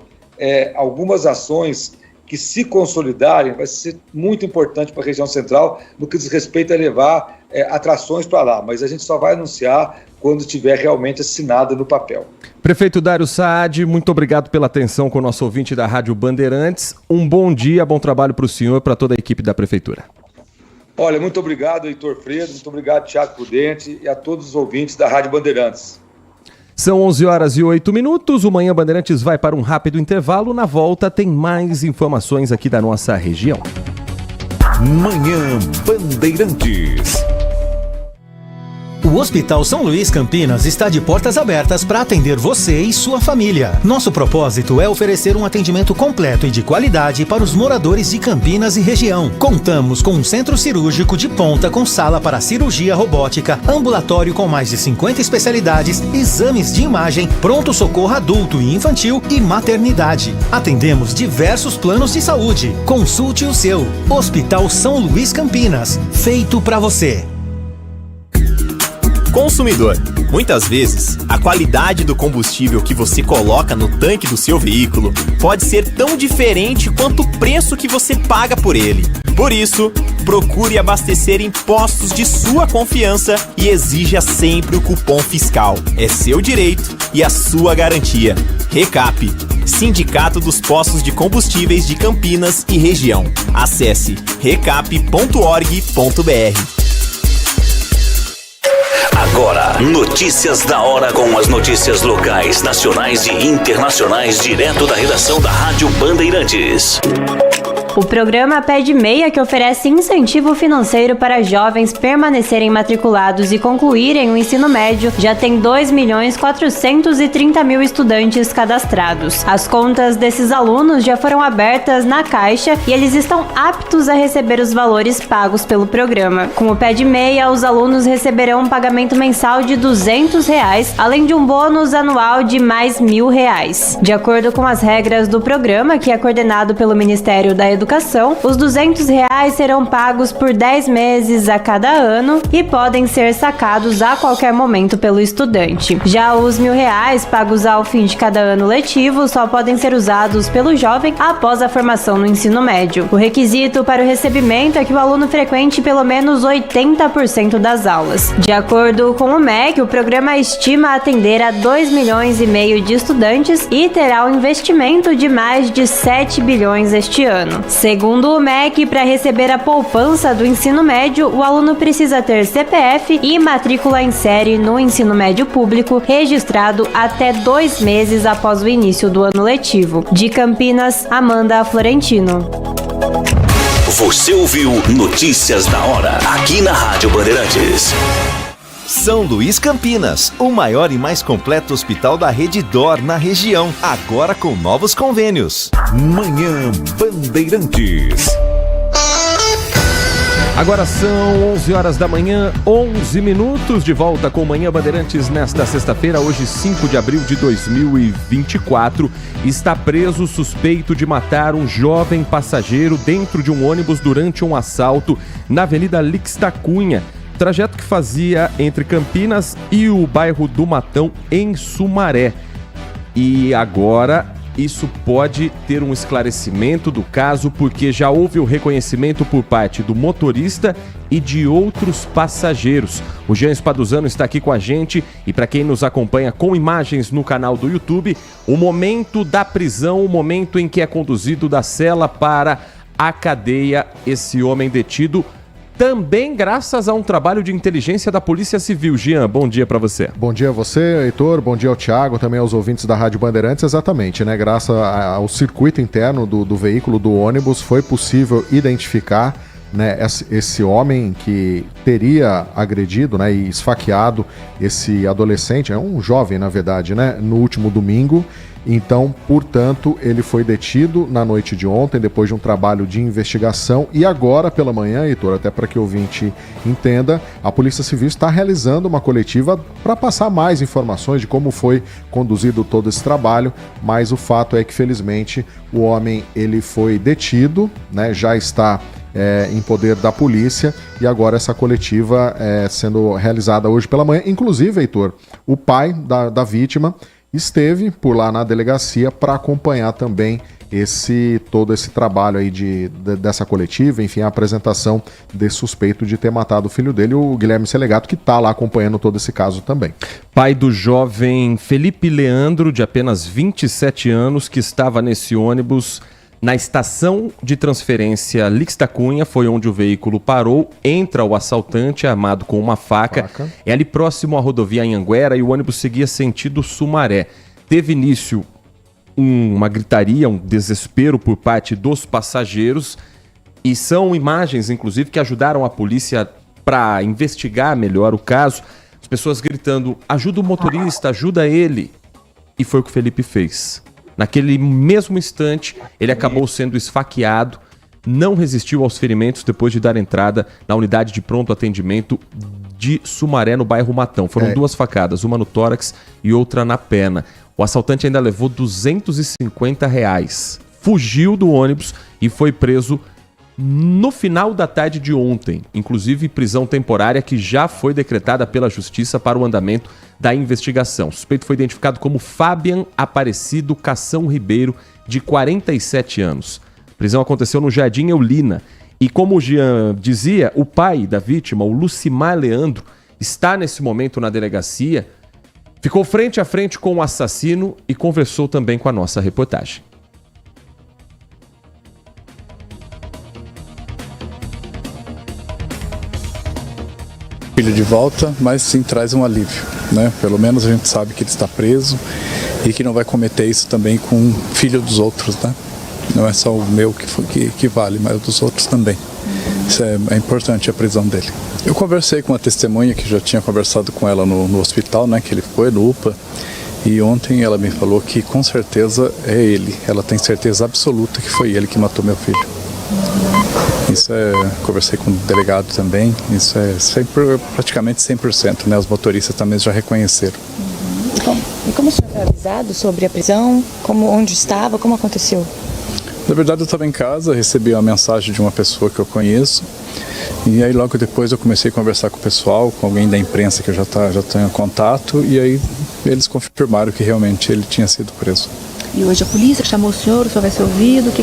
algumas ações que, se consolidarem, vai ser muito importante para a região central no que diz respeito a levar atrações para lá, mas a gente só vai anunciar quando estiver realmente assinada no papel. Prefeito Dário Saad, muito obrigado pela atenção com o nosso ouvinte da Rádio Bandeirantes. Um bom dia, bom trabalho para o senhor e para toda a equipe da Prefeitura. Olha, muito obrigado, Heitor Fredo, muito obrigado, Thiago Prudente, e a todos os ouvintes da Rádio Bandeirantes. São 11h08. O Manhã Bandeirantes vai para um rápido intervalo. Na volta tem mais informações aqui da nossa região. Manhã Bandeirantes. O Hospital São Luís Campinas está de portas abertas para atender você e sua família. Nosso propósito é oferecer um atendimento completo e de qualidade para os moradores de Campinas e região. Contamos com um centro cirúrgico de ponta com sala para cirurgia robótica, ambulatório com mais de 50 especialidades, exames de imagem, pronto-socorro adulto e infantil e maternidade. Atendemos diversos planos de saúde. Consulte o seu. Hospital São Luís Campinas. Feito para você. Consumidor, muitas vezes, a qualidade do combustível que você coloca no tanque do seu veículo pode ser tão diferente quanto o preço que você paga por ele. Por isso, procure abastecer em postos de sua confiança e exija sempre o cupom fiscal. É seu direito e a sua garantia. Recap, Sindicato dos Postos de Combustíveis de Campinas e Região. Acesse recap.org.br. Agora, notícias da hora com as notícias locais, nacionais e internacionais direto da redação da Rádio Bandeirantes. O programa Pé de Meia, que oferece incentivo financeiro para jovens permanecerem matriculados e concluírem o ensino médio, já tem 2.430.000 estudantes cadastrados. As contas desses alunos já foram abertas na Caixa e eles estão aptos a receber os valores pagos pelo programa. Com o Pé de Meia, os alunos receberão um pagamento mensal de R$200, além de um bônus anual de mais R$1.000. De acordo com as regras do programa, que é coordenado pelo Ministério da Educação, os R$200 serão pagos por 10 meses a cada ano e podem ser sacados a qualquer momento pelo estudante. Já os R$1.000 pagos ao fim de cada ano letivo só podem ser usados pelo jovem após a formação no ensino médio. O requisito para o recebimento é que o aluno frequente pelo menos 80% das aulas. De acordo com o MEC, o programa estima atender a 2,5 milhões de estudantes e terá um investimento de mais de 7 bilhões este ano. Segundo o MEC, para receber a poupança do ensino médio, o aluno precisa ter CPF e matrícula em série no ensino médio público, registrado até 2 meses após o início do ano letivo. De Campinas, Amanda Florentino. Você ouviu Notícias da Hora, aqui na Rádio Bandeirantes. São Luís Campinas, o maior e mais completo hospital da rede DOR na região, agora com novos convênios. Manhã Bandeirantes. Agora são 11 horas da manhã, 11 minutos, de volta com Manhã Bandeirantes nesta sexta-feira, hoje 5 de abril de 2024. Está preso suspeito de matar um jovem passageiro dentro de um ônibus durante um assalto na Avenida Lix da Cunha, trajeto que fazia entre Campinas e o bairro do Matão, em Sumaré. E agora isso pode ter um esclarecimento do caso, porque já houve o reconhecimento por parte do motorista e de outros passageiros. O Jean Spaduzano está aqui com a gente e, para quem nos acompanha com imagens no canal do YouTube, o momento da prisão, o momento em que é conduzido da cela para a cadeia esse homem detido, também graças a um trabalho de inteligência da Polícia Civil. Jean, bom dia para você. Bom dia a você, Heitor, bom dia ao Thiago, também aos ouvintes da Rádio Bandeirantes. Exatamente, né? Graças ao circuito interno do veículo, do ônibus, foi possível identificar, né, esse homem que teria agredido, né, e esfaqueado esse adolescente, é um jovem na verdade, né, no último domingo. Então, portanto, ele foi detido na noite de ontem, depois de um trabalho de investigação, e agora pela manhã, Heitor, até para que o ouvinte entenda, a Polícia Civil está realizando uma coletiva para passar mais informações de como foi conduzido todo esse trabalho, mas o fato é que, felizmente, o homem ele foi detido, né, já está em poder da polícia, e agora essa coletiva sendo realizada hoje pela manhã. Inclusive, Heitor, o pai da vítima esteve por lá na delegacia para acompanhar também todo esse trabalho aí dessa coletiva, enfim, a apresentação desse suspeito de ter matado o filho dele, o Guilherme Selegato, que está lá acompanhando todo esse caso também. Pai do jovem Felipe Leandro, de apenas 27 anos, que estava nesse ônibus na estação de transferência Lix da Cunha, foi onde o veículo parou, entra o assaltante armado com uma faca. É ali próximo à rodovia Anhanguera e o ônibus seguia sentido Sumaré. Teve início uma gritaria, um desespero por parte dos passageiros, e são imagens, inclusive, que ajudaram a polícia para investigar melhor o caso. As pessoas gritando, ajuda o motorista, ajuda ele. E foi o que o Felipe fez. Naquele mesmo instante, ele acabou sendo esfaqueado, não resistiu aos ferimentos depois de dar entrada na unidade de pronto atendimento de Sumaré, no bairro Matão. Foram 2 facadas, uma no tórax e outra na perna. O assaltante ainda levou R$250. Fugiu do ônibus e foi preso no final da tarde de ontem. Inclusive, prisão temporária que já foi decretada pela Justiça para o andamento da investigação. O suspeito foi identificado como Fabian Aparecido Cação Ribeiro, de 47 anos. A prisão aconteceu no Jardim Eulina. E como o Jean dizia, o pai da vítima, o Lucimar Leandro, está nesse momento na delegacia, ficou frente a frente com o assassino e conversou também com a nossa reportagem. Filho de volta, mas sim traz um alívio, né? Pelo menos a gente sabe que ele está preso e que não vai cometer isso também com o filho dos outros, né? Não é só o meu que vale, mas o dos outros também. Isso é importante, a prisão dele. Eu conversei com uma testemunha que já tinha conversado com ela no hospital, né? Que ele foi no UPA, e ontem ela me falou que com certeza é ele. Ela tem certeza absoluta que foi ele que matou meu filho. Conversei com o delegado também, isso é praticamente 100%, né? Os motoristas também já reconheceram. E como o senhor foi avisado sobre a prisão? Onde estava? Como aconteceu? Na verdade, eu estava em casa, recebi uma mensagem de uma pessoa que eu conheço, e aí logo depois eu comecei a conversar com o pessoal, com alguém da imprensa que eu já tenho contato, e aí eles confirmaram que realmente ele tinha sido preso. E hoje a polícia chamou o senhor vai ser ouvido?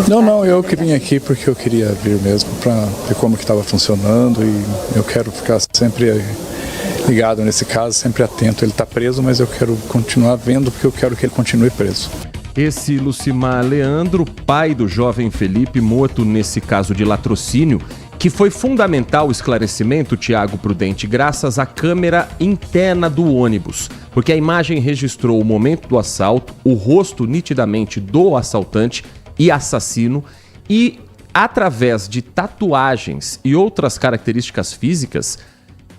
Não, eu que vim aqui porque eu queria vir mesmo para ver como que estava funcionando, e eu quero ficar sempre ligado nesse caso, sempre atento. Ele está preso, mas eu quero continuar vendo porque eu quero que ele continue preso. Esse Lucimar Leandro, pai do jovem Felipe, morto nesse caso de latrocínio, que foi fundamental o esclarecimento, Tiago Prudente, graças à câmera interna do ônibus, porque a imagem registrou o momento do assalto, o rosto nitidamente do assaltante e assassino, e através de tatuagens e outras características físicas,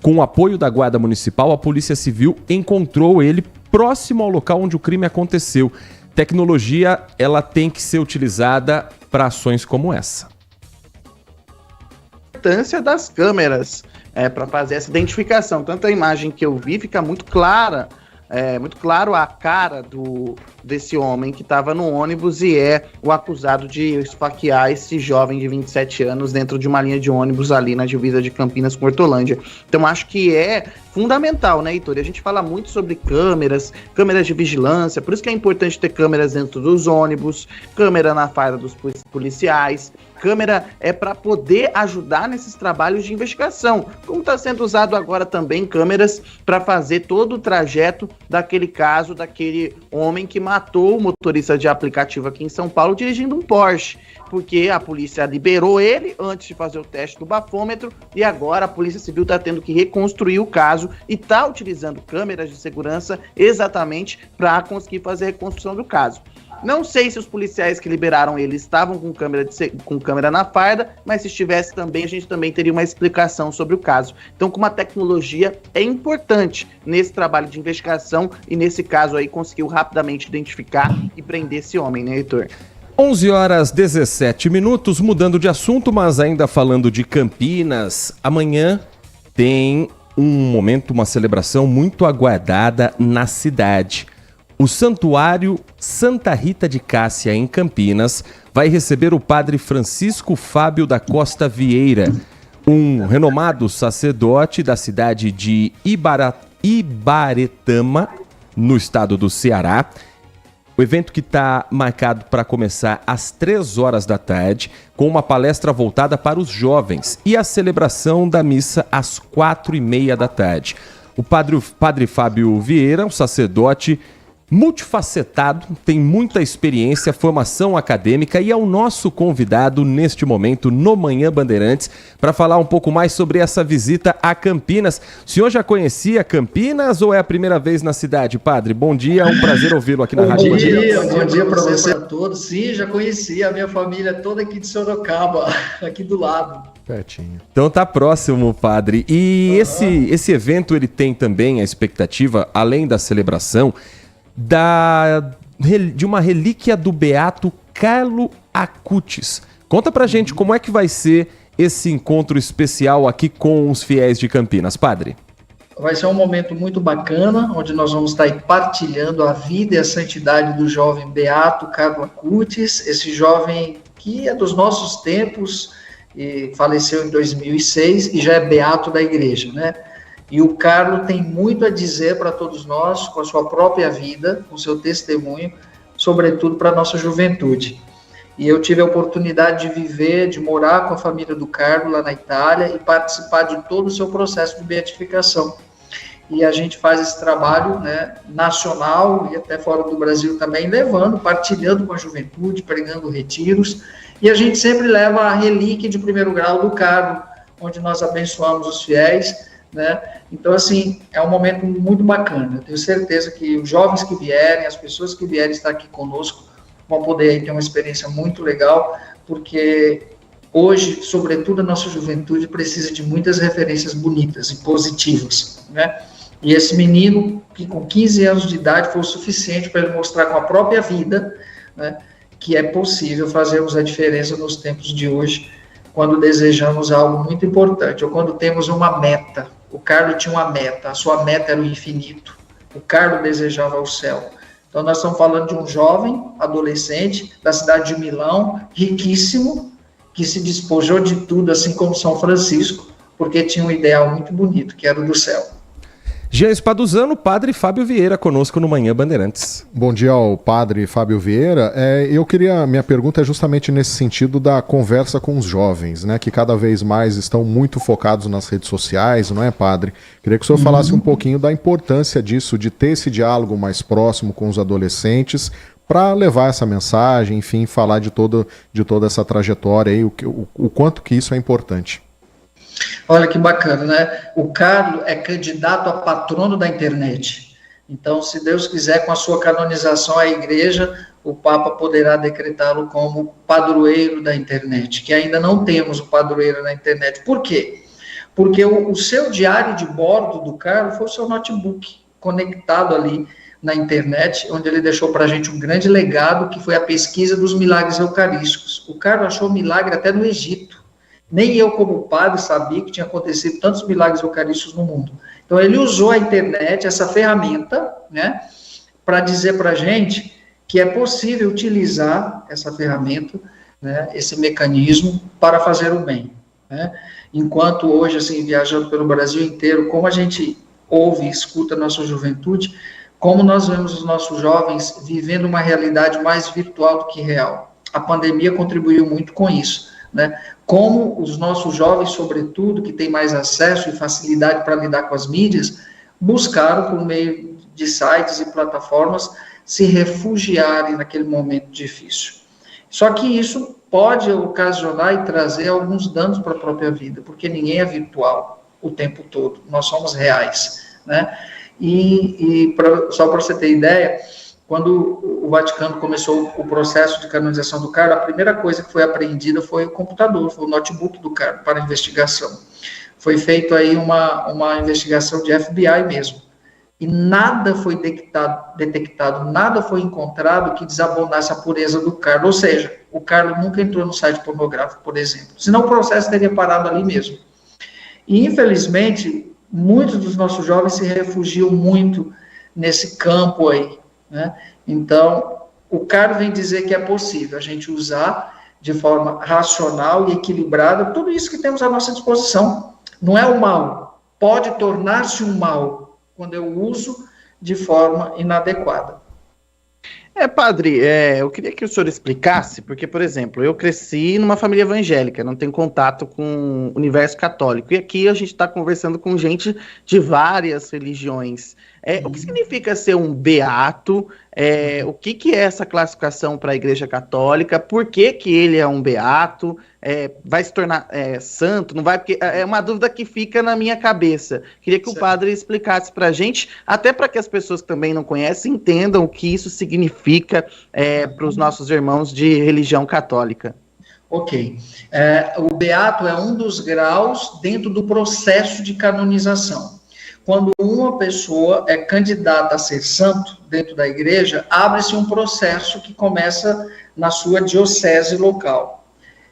com o apoio da Guarda Municipal, a Polícia Civil encontrou ele próximo ao local onde o crime aconteceu. Tecnologia, ela tem que ser utilizada para ações como essa. A importância das câmeras para fazer essa identificação. Tanto a imagem que eu vi fica muito clara, muito claro a cara desse homem que estava no ônibus e é o acusado de esfaquear esse jovem de 27 anos dentro de uma linha de ônibus ali na divisa de Campinas com Hortolândia. Então acho que é fundamental, né, Heitor? A gente fala muito sobre câmeras de vigilância, por isso que é importante ter câmeras dentro dos ônibus, câmera na farda dos policiais. Câmera é para poder ajudar nesses trabalhos de investigação, como está sendo usado agora também câmeras para fazer todo o trajeto daquele caso, daquele homem que matou o motorista de aplicativo aqui em São Paulo dirigindo um Porsche, porque a polícia liberou ele antes de fazer o teste do bafômetro e agora a Polícia Civil está tendo que reconstruir o caso e está utilizando câmeras de segurança exatamente para conseguir fazer a reconstrução do caso. Não sei se os policiais que liberaram ele estavam com câmera na farda, mas se estivesse também, a gente também teria uma explicação sobre o caso. Então, como a tecnologia é importante nesse trabalho de investigação e nesse caso aí conseguiu rapidamente identificar e prender esse homem, né, Heitor? 11h17, mudando de assunto, mas ainda falando de Campinas, amanhã tem um momento, uma celebração muito aguardada na cidade. O Santuário Santa Rita de Cássia, em Campinas, vai receber o padre Francisco Fábio da Costa Vieira, um renomado sacerdote da cidade de Ibaretama, no estado do Ceará. O evento que está marcado para começar às 3 horas da tarde, com uma palestra voltada para os jovens e a celebração da missa às 4h30 da tarde. O padre Fábio Vieira, um sacerdote multifacetado, tem muita experiência, formação acadêmica e é o nosso convidado neste momento no Manhã Bandeirantes para falar um pouco mais sobre essa visita a Campinas. O senhor já conhecia Campinas ou é a primeira vez na cidade, padre? Bom dia, é um prazer ouvi-lo aqui na Rádio Bandeirantes. Bom dia para você a todos. Sim, já conhecia a minha família toda aqui de Sorocaba, aqui do lado. Pertinho. Então tá próximo, padre. E esse evento ele tem também a expectativa, além da celebração, de uma relíquia do beato Carlo Acutis. Conta pra gente como é que vai ser esse encontro especial aqui com os fiéis de Campinas, padre. Vai ser um momento muito bacana, onde nós vamos estar aí partilhando a vida e a santidade do jovem beato Carlo Acutis, esse jovem que é dos nossos tempos, e faleceu em 2006 e já é beato da igreja, né? E o Carlo tem muito a dizer para todos nós, com a sua própria vida, com o seu testemunho, sobretudo para a nossa juventude. E eu tive a oportunidade de viver, de morar com a família do Carlo lá na Itália e participar de todo o seu processo de beatificação. E a gente faz esse trabalho, né, nacional e até fora do Brasil também, partilhando com a juventude, pregando retiros. E a gente sempre leva a relíquia de primeiro grau do Carlo, onde nós abençoamos os fiéis, né? Então, assim, é um momento muito bacana. Eu tenho certeza que os jovens que vierem, as pessoas que vierem estar aqui conosco, vão poder aí ter uma experiência muito legal, porque hoje, sobretudo, a nossa juventude precisa de muitas referências bonitas e positivas, né? E esse menino, que com 15 anos de idade foi o suficiente para ele mostrar com a própria vida, né, que é possível fazermos a diferença nos tempos de hoje, quando desejamos algo muito importante, ou quando temos uma meta. O Carlo tinha uma meta, a sua meta era o infinito. O Carlo desejava o céu. Então nós estamos falando de um jovem, adolescente, da cidade de Milão, riquíssimo, que se despojou de tudo, assim como São Francisco, porque tinha um ideal muito bonito, que era o do céu. Jean Espaduzano, padre Fábio Vieira, conosco no Manhã Bandeirantes. Bom dia ao padre Fábio Vieira. Minha pergunta é justamente nesse sentido da conversa com os jovens, né, que cada vez mais estão muito focados nas redes sociais, não é, padre? Queria que o senhor falasse um pouquinho da importância disso, de ter esse diálogo mais próximo com os adolescentes, para levar essa mensagem, enfim, falar de toda essa trajetória aí, o quanto que isso é importante. Olha que bacana, né? O Carlos é candidato a patrono da internet. Então, se Deus quiser, com a sua canonização à igreja, o Papa poderá decretá-lo como padroeiro da internet, que ainda não temos o padroeiro da internet. Por quê? Porque o seu diário de bordo do Carlos foi o seu notebook, conectado ali na internet, onde ele deixou para a gente um grande legado, que foi a pesquisa dos milagres eucarísticos. O Carlos achou milagre até no Egito. Nem eu, como padre, sabia que tinha acontecido tantos milagres eucarísticos no mundo. Então, ele usou a internet, essa ferramenta, né, para dizer para a gente que é possível utilizar essa ferramenta, né, esse mecanismo, para fazer o bem, né? Enquanto hoje, assim, viajando pelo Brasil inteiro, como a gente ouve e escuta a nossa juventude, como nós vemos os nossos jovens vivendo uma realidade mais virtual do que real. A pandemia contribuiu muito com isso, né? Como os nossos jovens, sobretudo, que têm mais acesso e facilidade para lidar com as mídias, buscaram, por meio de sites e plataformas, se refugiarem naquele momento difícil. Só que isso pode ocasionar e trazer alguns danos para a própria vida, porque ninguém é virtual o tempo todo, nós somos reais, né? Só para você ter ideia, quando o Vaticano começou o processo de canonização do Carlos, a primeira coisa que foi apreendida foi o computador, foi o notebook do Carlos para investigação. Foi feito aí uma investigação de FBI mesmo, e nada foi detectado, nada foi encontrado que desabonasse a pureza do Carlos, ou seja, o Carlos nunca entrou no site pornográfico, por exemplo, senão o processo teria parado ali mesmo. E, infelizmente, muitos dos nossos jovens se refugiam muito nesse campo aí, né? Então, o Carlos vem dizer que é possível a gente usar de forma racional e equilibrada tudo isso que temos à nossa disposição. Não é o mal, pode tornar-se um mal quando eu uso de forma inadequada. Padre, eu queria que o senhor explicasse, porque, por exemplo, eu cresci numa família evangélica, não tenho contato com o universo católico, e aqui a gente está conversando com gente de várias religiões. O que significa ser um beato? O que é essa classificação para a Igreja Católica? Por que ele é um beato? Vai se tornar santo? Não vai? Porque é uma dúvida que fica na minha cabeça. Queria que o padre explicasse para a gente, até para que as pessoas que também não conhecem entendam o que isso significa para os nossos irmãos de religião católica. Ok. O beato é um dos graus dentro do processo de canonização. Quando uma pessoa é candidata a ser santo dentro da igreja, abre-se um processo que começa na sua diocese local.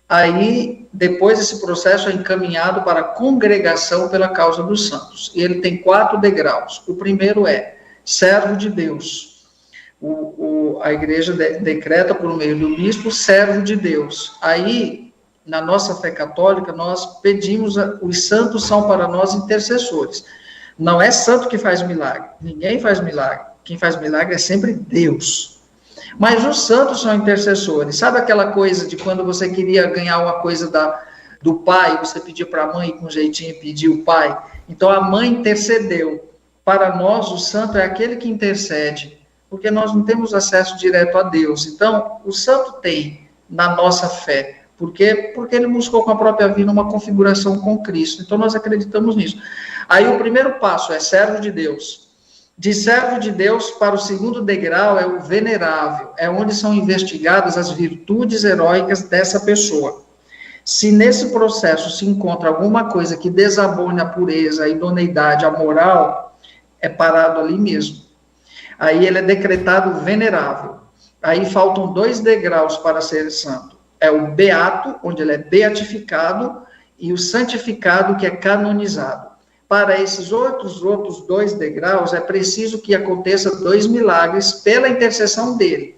Aí, depois esse processo é encaminhado para a congregação pela causa dos santos. E ele tem 4 degraus. O primeiro é servo de Deus. A igreja decreta por meio do bispo servo de Deus. Aí, na nossa fé católica, nós pedimos, os santos são para nós intercessores. Não é santo que faz milagre, ninguém faz milagre. Quem faz milagre é sempre Deus. Mas os santos são intercessores. Sabe aquela coisa de quando você queria ganhar uma coisa do pai, você pedia para a mãe com jeitinho pedir o pai? Então a mãe intercedeu. Para nós, o santo é aquele que intercede, porque nós não temos acesso direto a Deus. Então, o santo tem na nossa fé. Por quê? Porque ele buscou com a própria vida uma configuração com Cristo. Então, nós acreditamos nisso. Aí, o primeiro passo é servo de Deus. De servo de Deus para o segundo degrau é o venerável. É onde são investigadas as virtudes heróicas dessa pessoa. Se nesse processo se encontra alguma coisa que desabone a pureza, a idoneidade, a moral, é parado ali mesmo. Aí ele é decretado venerável. Aí faltam 2 degraus para ser santo. É o beato, onde ele é beatificado, e o santificado, que é canonizado. Para esses outros 2 degraus, é preciso que aconteça 2 milagres pela intercessão dele.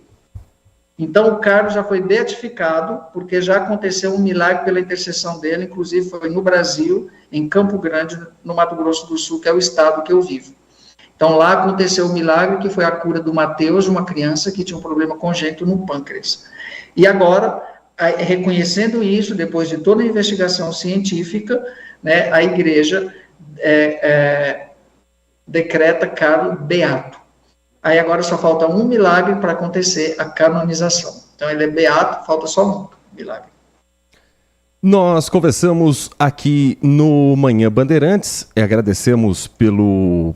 Então, o Carlos já foi beatificado, porque já aconteceu um milagre pela intercessão dele, inclusive foi no Brasil, em Campo Grande, no Mato Grosso do Sul, que é o estado que eu vivo. Então, lá aconteceu um milagre, que foi a cura do Mateus, uma criança que tinha um problema congênito no pâncreas. E agora, reconhecendo isso, depois de toda a investigação científica, né, a igreja decreta Carlos beato. Aí agora só falta um milagre para acontecer a canonização. Então ele é beato, falta só um milagre. Nós conversamos aqui no Manhã Bandeirantes e agradecemos pelo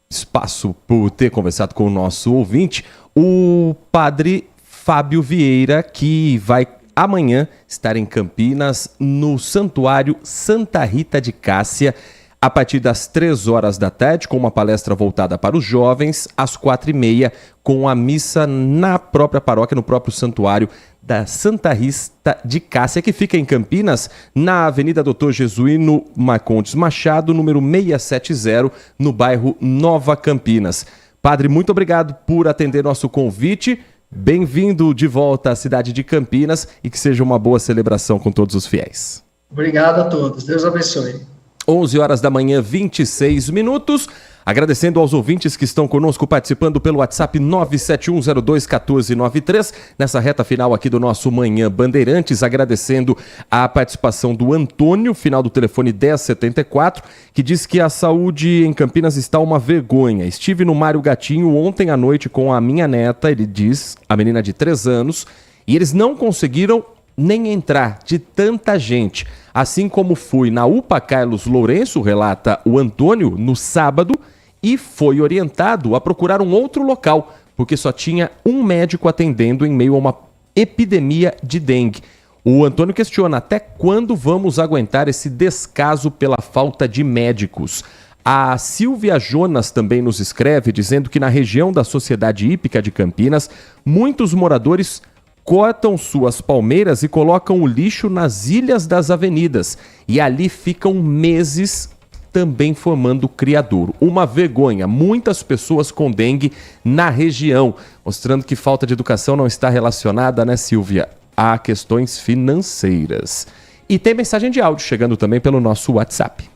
espaço, por ter conversado com o nosso ouvinte, o padre Fábio Vieira, que vai amanhã estar em Campinas, no Santuário Santa Rita de Cássia, a partir das 3 horas da tarde, com uma palestra voltada para os jovens, às 4h30, com a missa na própria paróquia, no próprio santuário da Santa Rita de Cássia, que fica em Campinas, na Avenida Doutor Jesuíno Marcondes Machado, número 670, no bairro Nova Campinas. Padre, muito obrigado por atender nosso convite. Bem-vindo de volta à cidade de Campinas e que seja uma boa celebração com todos os fiéis. Obrigado a todos. Deus abençoe. 11 horas da manhã, 26 minutos. Agradecendo aos ouvintes que estão conosco participando pelo WhatsApp 971021493, nessa reta final aqui do nosso Manhã Bandeirantes, agradecendo a participação do Antônio, final do telefone 1074, que diz que a saúde em Campinas está uma vergonha. Estive no Mário Gatinho ontem à noite com a minha neta, ele diz, a menina de 3 anos, e eles não conseguiram nem entrar de tanta gente. Assim como fui na UPA Carlos Lourenço, relata o Antônio, no sábado, e foi orientado a procurar um outro local, porque só tinha um médico atendendo em meio a uma epidemia de dengue. O Antônio questiona até quando vamos aguentar esse descaso pela falta de médicos. A Silvia Jonas também nos escreve, dizendo que na região da Sociedade Hípica de Campinas, muitos moradores cortam suas palmeiras e colocam o lixo nas ilhas das avenidas. E ali ficam meses também formando criadouro. Uma vergonha. Muitas pessoas com dengue na região, mostrando que falta de educação não está relacionada, né, Silvia, a questões financeiras. E tem mensagem de áudio chegando também pelo nosso WhatsApp.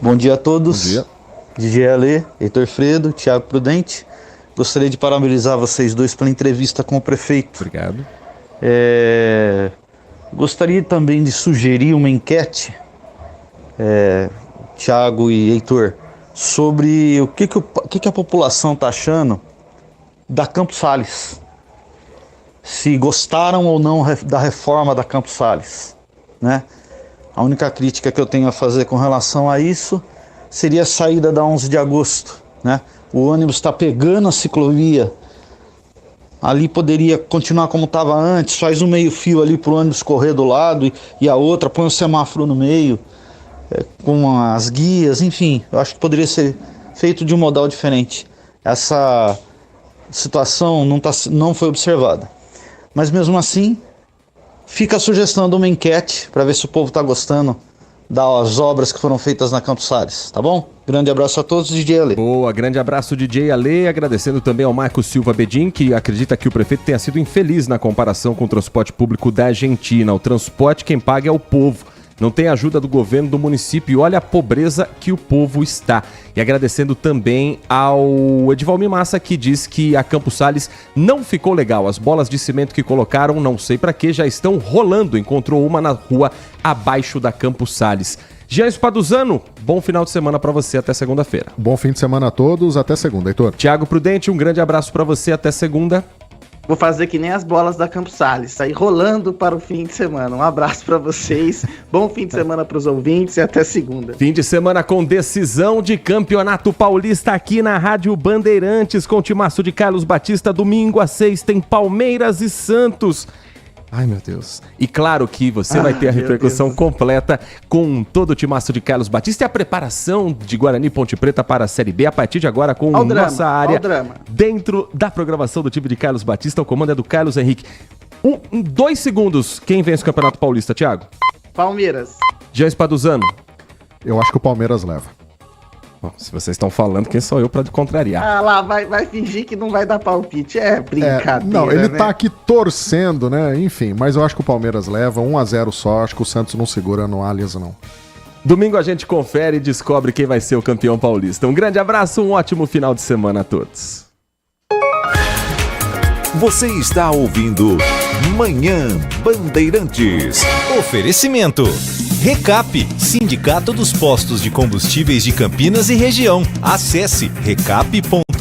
Bom dia a todos. Bom dia. DJ Ale, Heitor Fredo, Thiago Prudente. Gostaria de parabenizar vocês dois pela entrevista com o prefeito. Obrigado. Gostaria também de sugerir uma enquete, Thiago e Heitor, sobre o que a população está achando da Campos Sales. Se gostaram ou não da reforma da Campos Sales, né? A única crítica que eu tenho a fazer com relação a isso seria a saída da 11 de agosto, né? O ônibus está pegando a ciclovia. Ali poderia continuar como estava antes, faz um meio fio ali para o ônibus correr do lado e a outra, põe um semáforo no meio, com as guias, enfim. Eu acho que poderia ser feito de um modal diferente. Essa situação não foi observada. Mas mesmo assim, fica a sugestão de uma enquete para ver se o povo está gostando das obras que foram feitas na Campos Sales, tá bom? Grande abraço a todos, DJ Ale. Boa, grande abraço, DJ Ale. Agradecendo também ao Marcos Silva Bedin, que acredita que o prefeito tenha sido infeliz na comparação com o transporte público da Argentina. O transporte quem paga é o povo. Não tem ajuda do governo do município e olha a pobreza que o povo está. E agradecendo também ao Edivalmir Massa, que diz que a Campos Sales não ficou legal. As bolas de cimento que colocaram, não sei para que, já estão rolando. Encontrou uma na rua abaixo da Campos Sales. Jean Espaduzano, bom final de semana para você, até segunda-feira. Bom fim de semana a todos, até segunda, Heitor. Thiago Prudente, um grande abraço para você, até segunda. Vou fazer que nem as bolas da Campos Sales, sair rolando para o fim de semana. Um abraço para vocês, bom fim de semana para os ouvintes e até segunda. Fim de semana com decisão de Campeonato Paulista aqui na Rádio Bandeirantes, com o timaço de Carlos Batista. Domingo às 6 tem Palmeiras e Santos. Ai, meu Deus. E claro que você vai ter a repercussão completa com todo o timaço de Carlos Batista e a preparação de Guarani Ponte Preta para a Série B a partir de agora com nossa área dentro da programação do time de Carlos Batista. O comando é do Carlos Henrique. 2 segundos. Quem vence o Campeonato Paulista, Thiago? Palmeiras. Jean Espaduzano. Eu acho que o Palmeiras leva. Bom, se vocês estão falando, quem sou eu para contrariar? Ah lá, vai fingir que não vai dar palpite. É brincadeira, não, ele né? tá aqui torcendo, né? Enfim, mas eu acho que o Palmeiras leva 1-0 só. Acho que o Santos não segura no Allianz, não. Domingo a gente confere e descobre quem vai ser o campeão paulista. Um grande abraço, um ótimo final de semana a todos. Você está ouvindo Manhã Bandeirantes. Oferecimento. Recap, Sindicato dos Postos de Combustíveis de Campinas e Região. Acesse recap.com.br.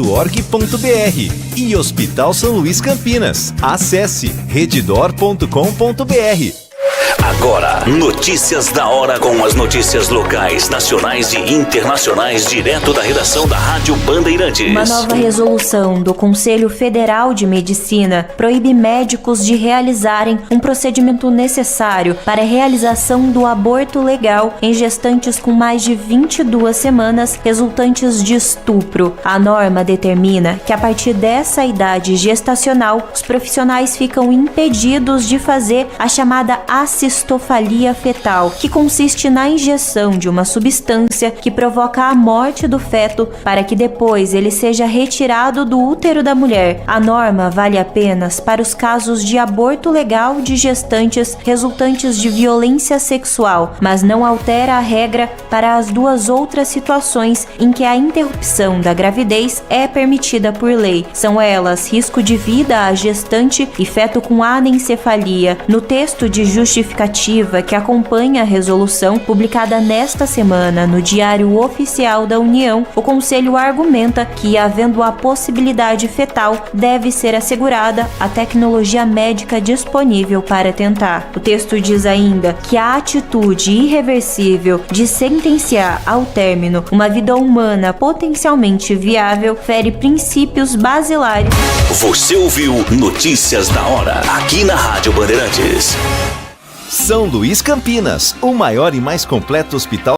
e Hospital São Luís Campinas. Acesse redditor.com.br. Agora, notícias da hora com as notícias locais, nacionais e internacionais, direto da redação da Rádio Bandeirantes. Uma nova resolução do Conselho Federal de Medicina proíbe médicos de realizarem um procedimento necessário para a realização do aborto legal em gestantes com mais de 22 semanas resultantes de estupro. A norma determina que a partir dessa idade gestacional, os profissionais ficam impedidos de fazer a chamada assistofalia fetal, que consiste na injeção de uma substância que provoca a morte do feto para que depois ele seja retirado do útero da mulher. A norma vale apenas para os casos de aborto legal de gestantes resultantes de violência sexual, mas não altera a regra para as duas outras situações em que a interrupção da gravidez é permitida por lei. São elas risco de vida à gestante e feto com anencefalia. No texto de justificativa que acompanha a resolução, publicada nesta semana no Diário Oficial da União, o Conselho argumenta que, havendo a possibilidade fetal, deve ser assegurada a tecnologia médica disponível para tentar. O texto diz ainda que a atitude irreversível de sentenciar ao término uma vida humana potencialmente viável fere princípios basilares. Você ouviu Notícias da Hora, aqui na Rádio Bandeirantes. São Luís Campinas, o maior e mais completo hospital